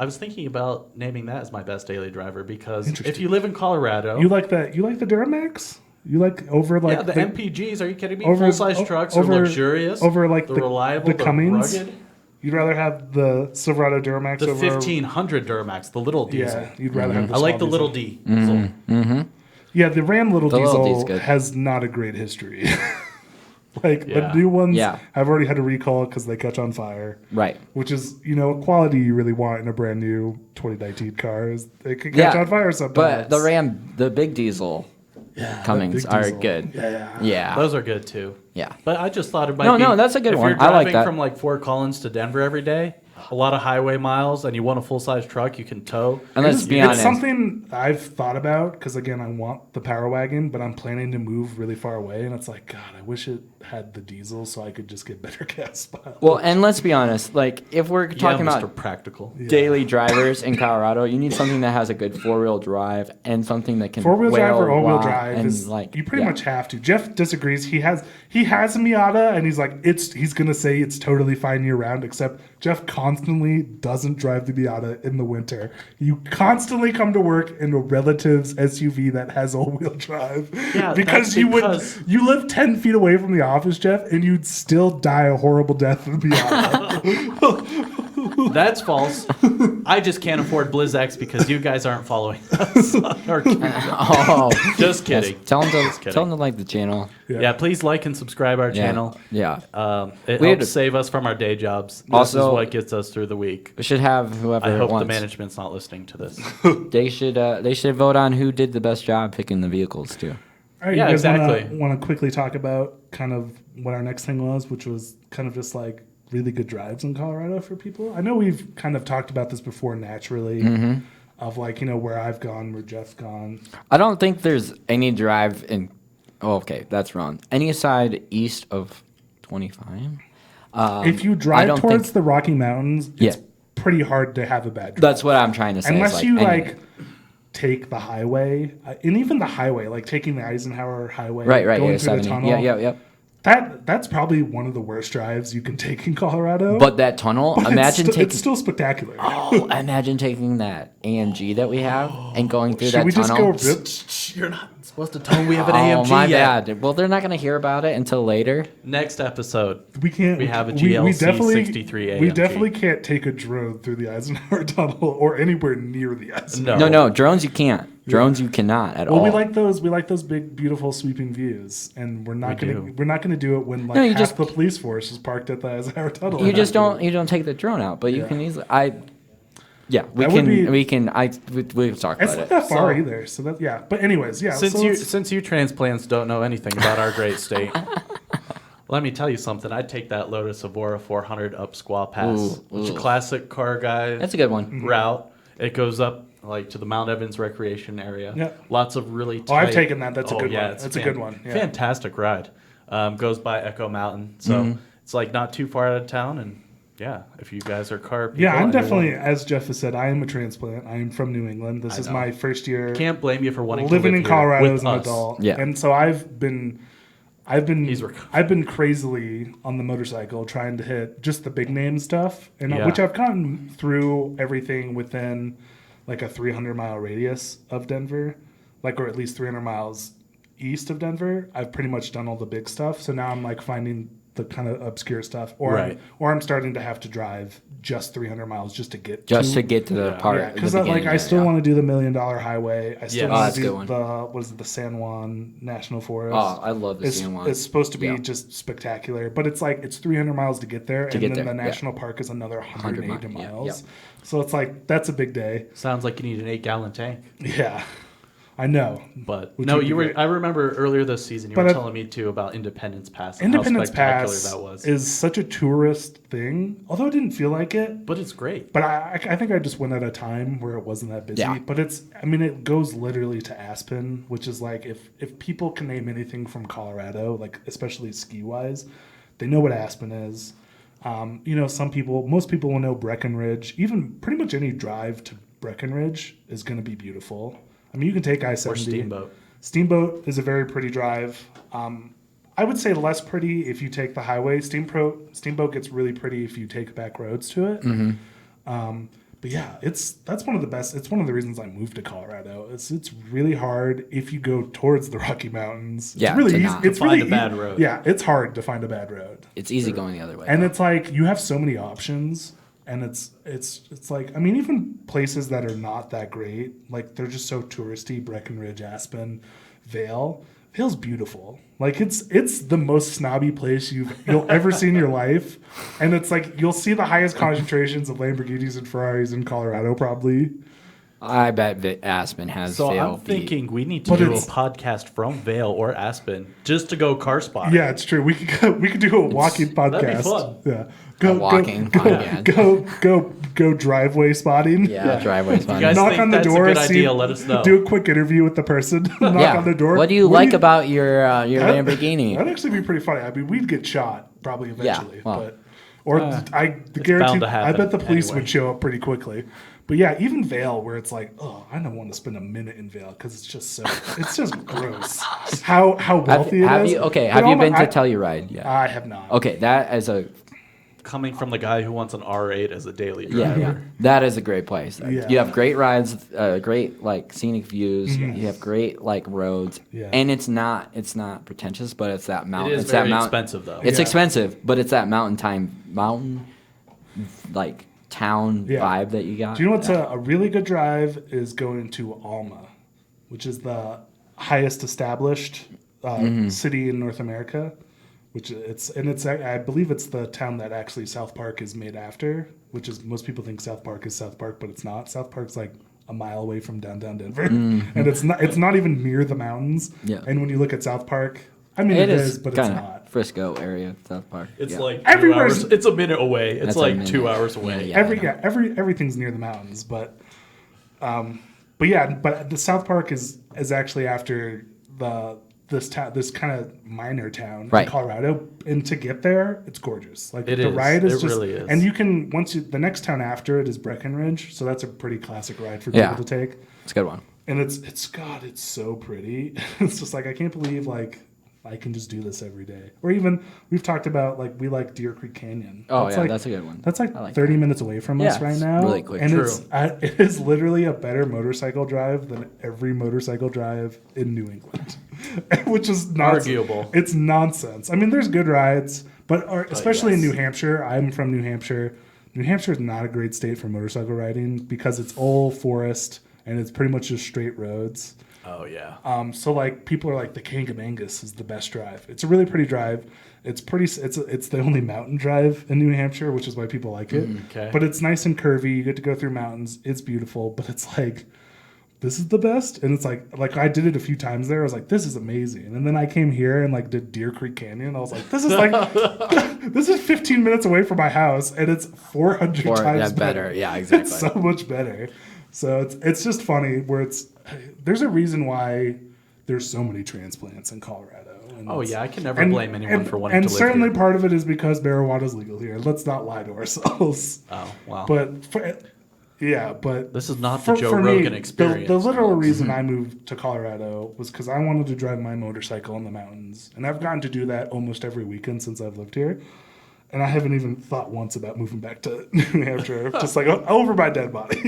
was thinking about naming that as my best daily driver because if Interesting. you live in Colorado, You like that? You like the Duramax? You like over like yeah, the MPGs. Are you kidding me? over- Full size o- trucks over- are luxurious. over, like, the the- reliable, the the Cummins? rugged, You'd rather have the Silverado Duramax the over 1500 Duramax, the little diesel. Yeah, you'd rather have the I like the small little diesel. D. diesel. Yeah, the Ram little The little diesel D's good. has not a great history. Like Yeah. the new ones Yeah. have already had a recall because they catch on fire. Right. Which is, a quality you really want in a brand new 2019 car is they can catch on fire sometimes. But the Ram, the big diesel Cummins big are diesel. good. Yeah. Yeah. Those are good too. Yeah. But I just thought it might No, be. no, that's a good if one. You're I driving like that. from like Fort Collins to Denver every day, a lot of highway miles, and you want a full size truck you can tow. And let's be It's honest. something I've thought about because, again, I want the Power Wagon, but I'm planning to move really far away. And it's like, God, I wish it had the diesel so I could just get better gas mileage. Well, and let's be honest. Like, if we're talking Mr. about Practical. daily drivers in Colorado, you need something that has a good 4-wheel drive and something that can 4-wheel drive or whale all-wheel lot drive and is like you pretty yeah. much have to. Jeff disagrees. He has a Miata and he's like he's gonna say it's totally fine year round. Except Jeff constantly doesn't drive the Miata in the winter. You constantly come to work in a relative's SUV that has all-wheel drive. Yeah, because that's you because- you live 10 feet away from the office, Jeff, and you'd still die a horrible death in the Miata. That's false. I just can't afford BlizzX because you guys aren't following us. Oh, Just kidding. tell them kidding. to like the channel. Yeah, please like and subscribe our channel. Yeah. It We had helps to- save us from our day jobs. This Also- is what gets us through the week. We should have whoever I hope wants. the management's not listening to this. They should vote on who did the best job picking the vehicles too. All right, Yeah, you guys exactly. want to quickly talk about kind of what our next thing was, which was kind of just like really good drives in Colorado for people. I know we've kind of talked about this before naturally, of like, where I've gone, where Jeff's gone. I don't think there's any drive in. Oh, okay, that's wrong. Any side east of 25. If you I drive don't towards think- the Rocky Mountains, it's Yeah. pretty hard to have a bad drive. That's what I'm trying to say. Unless is you any- take the highway, and even the highway, like taking the Eisenhower Highway, right, going yeah, through the 70. tunnel. Yeah. That's probably one of the worst drives you can take in Colorado. But that tunnel, But imagine taking. it's still spectacular. Oh, imagine taking that AMG that we have and going through Should that we just tunnel. go rip? You're not supposed to tell them we have an Oh AMG my yet. bad. Well, they're not going to hear about it until later. Next episode. We can't. We have a we GLC definitely, 63 AMG. We definitely can't take a drone through the Eisenhower Tunnel or anywhere near the Eisenhower. No, drones you can't. Drones you cannot at all. Well, we like those big, beautiful, sweeping views, and we're not gonna do it when you half just- the police force is parked at the Eisenhower Tunnel. You just don't take the drone out, but you can easily. We That would be- we'll talk It's about not it. that far either. So that But anyways, yeah. Since you transplants don't know anything about our great state, let me tell you something. I'd take that Lotus Evora 400 up Squaw Pass. It's a classic car guy. That's a good one. Route. It goes up like to the Mount Evans recreation area. Yeah. Lots of really tight. Oh, I've taken that. That's a good one. It's That's a good one. Yeah. Fantastic ride. Goes by Echo Mountain. So it's like not too far out of town. And yeah, if you guys are car people. Yeah, I'm and you definitely, want- as Jeff has said, I am a transplant. I am from New England. This is my first year Can't blame you for wanting living to in live Colorado here as with an us. adult. Yeah. And so I've been crazily on the motorcycle trying to hit just the big name stuff, and Yeah. which I've gotten through everything within like a 300-mile radius of Denver, or at least 300 miles east of Denver. I've pretty much done all the big stuff. So now I'm like finding the kind of obscure stuff, or Right. I'm starting to have to drive just 300 miles just to get To get to the part. yeah, because I still want to do the $1 Million Highway. I still Yeah. Oh, want that's to a do good one. the San Juan National Forest. Oh, I love the it's, San Juan. It's supposed to be Yeah. just spectacular, but it's like it's 300 miles to get there, and get then there, the yeah. national park is another 180 mi- yeah, miles. yeah. So it's like that's a big day. Sounds like you need an 8-gallon tank. Yeah, I know. But Which no, would be you were. great. I remember earlier this season you But were I- telling me too about Independence Pass. And Independence how spectacular Pass that was. is such a tourist thing, although it didn't feel like it. But it's great. But I think I just went at a time where it wasn't that busy. Yeah. But it goes literally to Aspen, which is like if people can name anything from Colorado, like especially ski wise, they know what Aspen is. Most people will know Breckenridge. Even pretty much any drive to Breckenridge is going to be beautiful. I mean, you can take I-70. Or Steamboat. Steamboat is a very pretty drive. I would say less pretty if you take the highway. Steamboat gets really pretty if you take back roads to it. But yeah, that's one of the best. It's one of the reasons I moved to Colorado. It's really hard if you go towards the Rocky Mountains. Yeah, it's really to easy. not It's find really a bad road. Yeah, it's hard to find a bad road. It's easy going the other way. And it's like you have so many options, and it's like, I mean, even places that are not that great, like they're just so touristy. Breckenridge, Aspen, Vail. Vail's beautiful. Like it's the most snobby place you'll ever see in your life, and it's like you'll see the highest concentrations of Lamborghinis and Ferraris in Colorado probably. I bet Aspen has So Vail I'm beat. thinking we need to But do a it's- podcast from Vail or Aspen just to go car spotting. Yeah, it's true. We could do a walking podcast. that'd be fun. Yeah, go driveway spotting. Yeah, driveway's fun. You guys Knock think on the that's a door. good idea, let us know. Do a quick interview with the person. Knock on the door. What do you like about your That- Lamborghini? That'd actually be pretty funny. I mean, we'd get shot probably eventually, well, I guarantee. to I bet the happen police anyway. would show up pretty quickly. But yeah, even Vail, where it's like, oh, I don't want to spend a minute in Vail because it's just gross. How wealthy have it is. you But have you been to I Telluride? Yeah. I have not. Okay, that is a Coming from the guy who wants an R8 as a daily driver. yeah. That is a great place. Yeah. You have great rides, great like scenic views. You have great like roads, Yeah. and it's not pretentious, but it's that It mountain. is it's very that expensive though. It's Yeah. expensive, but it's that mountain like town Yeah. vibe that you got. Do you know what's a really good drive is going to Alma, which is the highest established city in North America. I believe it's the town that actually South Park is made after, which is most people think South Park is South Park, but it's not. South Park's like a mile away from downtown Denver, and it's not even near the mountains. Yeah. And when you look at South Park, I mean It it is is, but it's kinda not. Frisco area, South Park. It's yeah. like 2 Everywhere's- hours. It's a minute away. It's That's a like minute. 2 hours away. Yeah. Everything's near the mountains, but the South Park is actually after this kind of minor town Right. in Colorado, and to get there, it's gorgeous. Like It the is. ride is It just, really is. and you can the next town after it is Breckenridge, so that's a pretty classic ride for Yeah. people to take. It's a good one. And it's so pretty. It's just like I can't believe like I can just do this every day. Or even we've talked about like we like Deer Creek Canyon. Oh That's yeah, like, that's a good one. That's like, I like 30 that. minutes away from Yeah, us right it's now. really quick. And True. it is literally a better motorcycle drive than every motorcycle drive in New England, which is Arguable. It's nonsense. I mean, there's good rides, but especially in yes. New Hampshire. I'm from New Hampshire. New Hampshire is not a great state for motorcycle riding because it's all forest and it's pretty much just straight roads. Oh yeah. So like people are like the Kangamangas is the best drive. It's a really pretty drive. It's pretty. It's the only mountain drive in New Hampshire, which is why people like it. Okay. But it's nice and curvy. You get to go through mountains. It's beautiful. But it's like this is the best. And it's like I did it a few times there. I was like, this is amazing. And then I came here and like did Deer Creek Canyon. I was like, this is like this is 15 minutes away from my house, and it's 400 times better. Yeah, exactly. It's so much better. So it's just funny where there's a reason why there's so many transplants in Colorado. And Oh yeah, I can never blame anyone for wanting and to live certainly here. part of it is because marijuana is legal here. Let's not lie to ourselves. Oh wow. But but This is not the Joe Rogan experience. The literal reason I moved to Colorado was because I wanted to drive my motorcycle in the mountains, and I've gotten to do that almost every weekend since I've lived here. And I haven't even thought once about moving back to New Hampshire, just like over my dead body.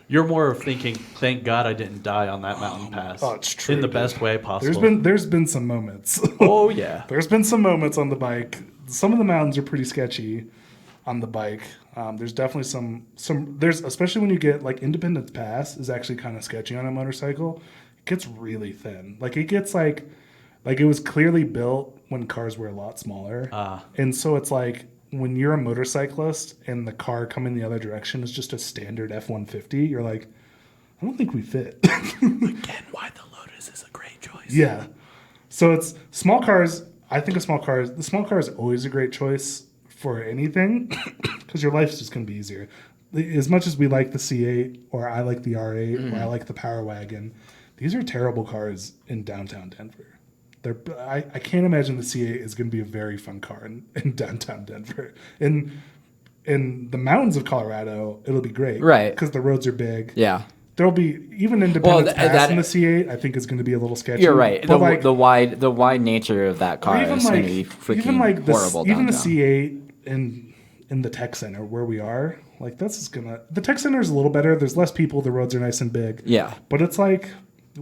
You're more of thinking, thank God I didn't die on that mountain pass. Oh, it's true, In the dude. best way possible. There's been some moments. Oh yeah. There's been some moments on the bike. Some of the mountains are pretty sketchy on the bike. There's definitely some there's especially when you get like Independence Pass is actually kind of sketchy on a motorcycle. It gets really thin. Like it gets like it was clearly built when cars were a lot smaller. And so it's like when you're a motorcyclist and the car coming the other direction is just a standard F-150, you're like, I don't think we fit. Again, why the Lotus is a great choice. Yeah. So it's small cars. I think the small car is always a great choice for anything because your life's just going to be easier. As much as we like the C8 or I like the R8 or I like the Power Wagon, these are terrible cars in downtown Denver. I can't imagine the C8 is going to be a very fun car in downtown Denver. In the mountains of Colorado, it'll be great. Right. Because the roads are big. Yeah. There'll be even Independence Pass that- in the C8. I think is going to be a little sketchy. You're right. But The wide nature of that car is going to be freaking horrible even the downtown. C8 in the tech center where we are, like that's just gonna. The tech center is a little better. There's less people. The roads are nice and big. Yeah. But it's like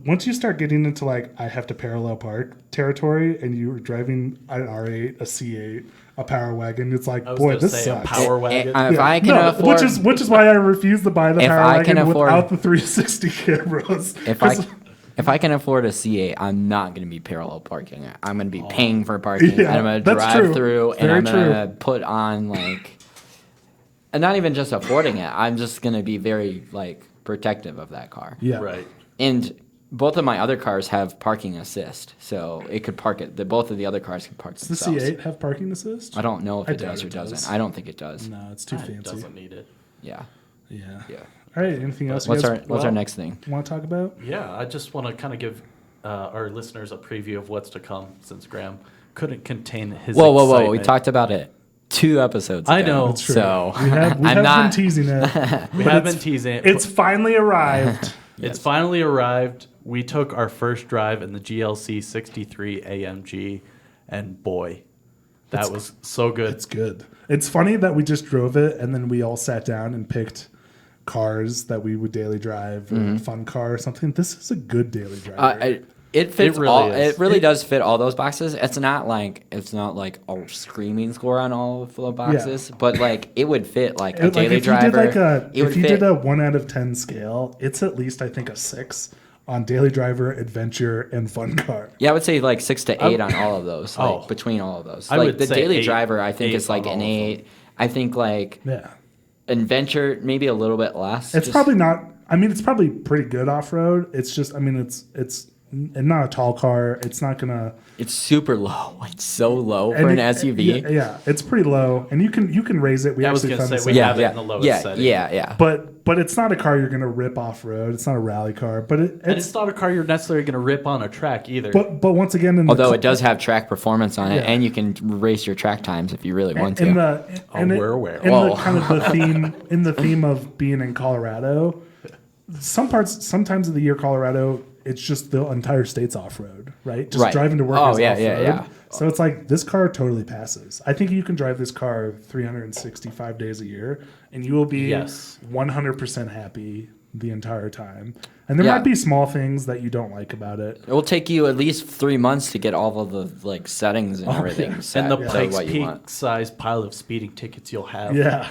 once you start getting into like I have to parallel park territory, and you're driving an R8, a C8, a Power Wagon, it's like I was boy, gonna this say sucks. a Power Wagon. If I can No, afford, which is why I refuse to buy the If Power I can Wagon afford- without the 360 cameras. if I can afford a C8, I'm not going to be parallel parking it. I'm going to be paying for parking, Yeah, and I'm going to that's drive true. through, and Very I'm going to true. put on like, and not even just affording it. I'm just going to be very like protective of that car. Yeah. Right. And both of my other cars have parking assist, so it could park it. Both of the other cars can park Does the themselves. C8 have parking assist? I don't know if I it doubt does or it does. doesn't. I don't think it does. No, it's too It fancy. doesn't need it. Yeah. Yeah. Yeah. All right. Anything else? What's you our guys What's our next thing? want to talk about? Yeah, I just want to kind of give our listeners a preview of what's to come since Graham couldn't contain his Whoa! We excitement. talked about it 2 episodes ago. I know. That's true. So we have I'm not. been teasing it. We but have it's- been teasing it. It's finally arrived. It's finally arrived. We took our first drive in the GLC 63 AMG, and boy, that was so good. It's good. It's funny that we just drove it and then we all sat down and picked cars that we would daily drive or a fun car or something. This is a good daily driver. It fits really all. is. It really does fit all those boxes. It's not like a screaming score on all of the boxes, but like it would fit like a daily driver. If you did a 1 out of 10 scale, it's at least I think a 6 on daily driver, adventure, and fun car. Yeah, I would say like 6 to 8 on all of those. Like Oh. between all of those. I Like would the say daily 8 driver, I think 8 is like on an all of 8. I think like Yeah. adventure maybe a little bit less. It's just- probably not. I mean, it's probably pretty good off road. It's just, I mean, it's not a tall car. It's not gonna. It's super low. It's so low and for an it- SUV. Yeah, it's pretty low, and you can raise it. We I was actually gonna found say, this we out. have it in the lowest setting. Yeah. But it's not a car you're gonna rip off road. It's not a rally car. But And it's not a car you're necessarily going to rip on a track either. but once again, Although it does have track performance on it, Yeah. and you can race your track times if you really want to. we're aware. In the Whoa. kind of the theme of being in Colorado, sometimes of the year Colorado it's just the entire state's off road, right? Just Right. driving to work Oh, is yeah, off yeah, road. yeah. So it's like this car totally passes. I think you can drive this car 365 days a year, and you will be Yes. 100% happy the entire time. And there Yeah. might be small things that you don't like about it. It will take you at least 3 months to get all of the like settings and everything set And the to Pikes what you Peak want. size pile of speeding tickets you'll have. Yeah,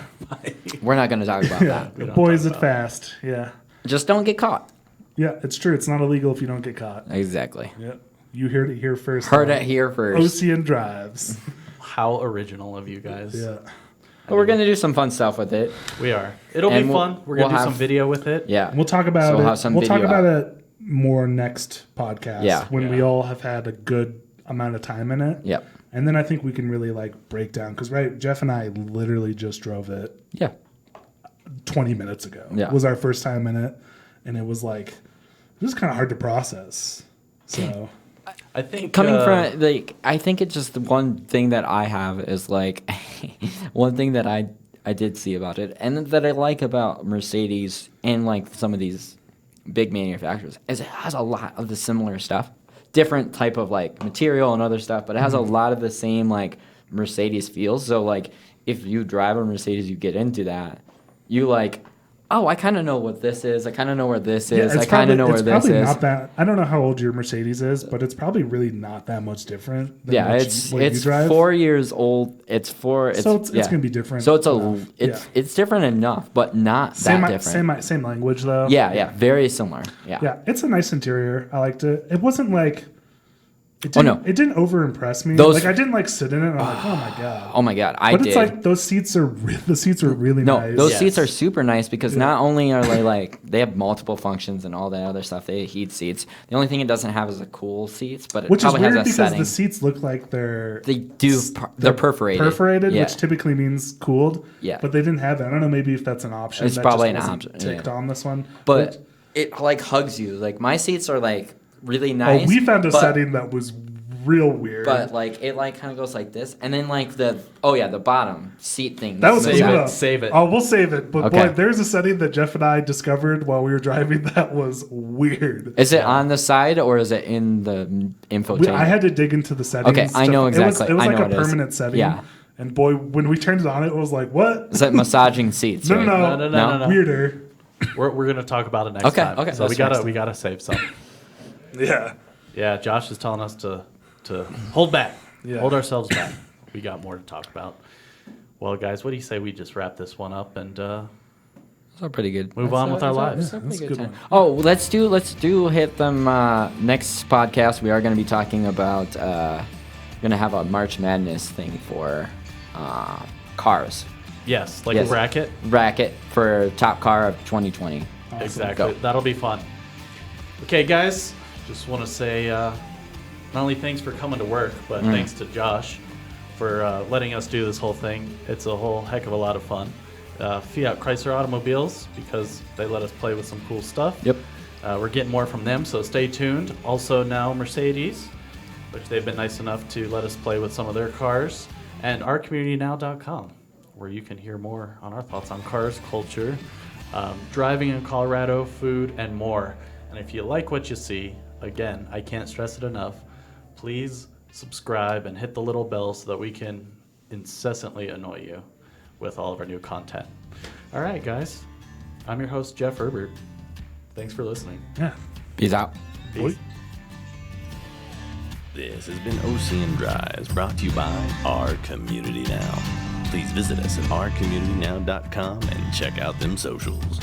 We're not going to talk about yeah. that. Boy, is it fast. Yeah, Just don't get caught. yeah. It's true. It's not illegal if you don't get caught. Exactly. Yeah, you heard it here first. Heard on it here first. OCN drives. How original of you guys. Yeah. But we're going to do some fun stuff with it. We are. It'll And be fun. We're going to we'll do some have- video with it. Yeah. We'll talk about So it. we'll have some We'll talk video about out. it more next podcast. Yeah. When we Yeah. all have had a good amount of time in it. Yep. And then I think we can really like break down because right, Jeff and I literally just drove it Yeah. 20 minutes ago. Yeah. Was our first time in it, and it was like it was kind of hard to process. So I think Coming from like, I think it's just the one thing that I have is like, one thing that I did see about it, and that I like about Mercedes and like some of these big manufacturers, is it has a lot of the similar stuff, different type of like material and other stuff, but it has a lot of the same like Mercedes feels. So like, if you drive a Mercedes, you get into that, you like, oh, I kind of know what this is. I kind of know where this is. I kind of know where it's this probably is. not that. I don't know how old your Mercedes is, but it's probably really not that much different. Than Yeah, what it's what you it's drive. 4 years old. It's four. So it's yeah. gonna be different So it's enough. it's different enough, but not same that different. same language though. Yeah, very similar. Yeah. Yeah, it's a nice interior. I liked it. It wasn't like it Oh, didn't, no. it didn't over impress me. Those- Like I didn't like sit in it and I'm like, oh my god. Oh my god, I But did. it's like those seats are the seats are really no, nice. those Yes. seats are super nice because not only are they like they have multiple functions and all that other stuff. They have heat seats. The only thing it doesn't have is a cool seats, but it Which is probably has weird a because setting. the seats look like they're They're perforated. Perforated, Yeah. which typically means cooled. Yeah. But they didn't have that. I don't know. Maybe if that's an option. It's that probably just an wasn't option, Ticked yeah. on this one, But it like hugs you. Like my seats are like really oh, nice. we found a but- setting that was real weird. But like it like kind of goes like this, and then like the bottom seat thing. that was Save hold it, up. save it. Oh, we'll save it. But Okay. boy, there's a setting that Jeff and I discovered while we were driving that was weird. Is it on the side or is it in the infotainment? I had to dig into the settings. Okay, I know exactly. It was I like know a what it is. permanent setting. Yeah. And boy, when we turned it on, it was like, what? Is that massaging seats? No, right? no, No. Weirder. We're gonna talk about it next Okay, time. okay, So that's next we gotta save some. Yeah. Yeah, Josh is telling us to hold back, Yeah. hold ourselves back. We got more to talk about. Well, guys, what do you say we just wrap this one up and Those are pretty good. move on with our lives? That's a good one. Oh, let's do hit them next podcast. We are going to be talking about going to have a March Madness thing for cars. Yes, like Yes. a bracket. Bracket for top car of 2020. Exactly. Go. That'll be fun. Okay, guys, just want to say not only thanks for coming to work, but thanks to Josh for letting us do this whole thing. It's a whole heck of a lot of fun. Fiat Chrysler Automobiles, because they let us play with some cool stuff. Yep. We're getting more from them, so stay tuned. Also now Mercedes, which they've been nice enough to let us play with some of their cars. And ourcommunitynow.com, where you can hear more on our thoughts on cars, culture, driving in Colorado, food, and more. And if you like what you see, again, I can't stress it enough, please subscribe and hit the little bell so that we can incessantly annoy you with all of our new content. All right, guys. I'm your host, Jeff Herbert. Thanks for listening. Yeah. Peace out. Peace. This has been OCN Drives, brought to you by Our Community Now. Please visit us at ourcommunitynow.com and check out them socials.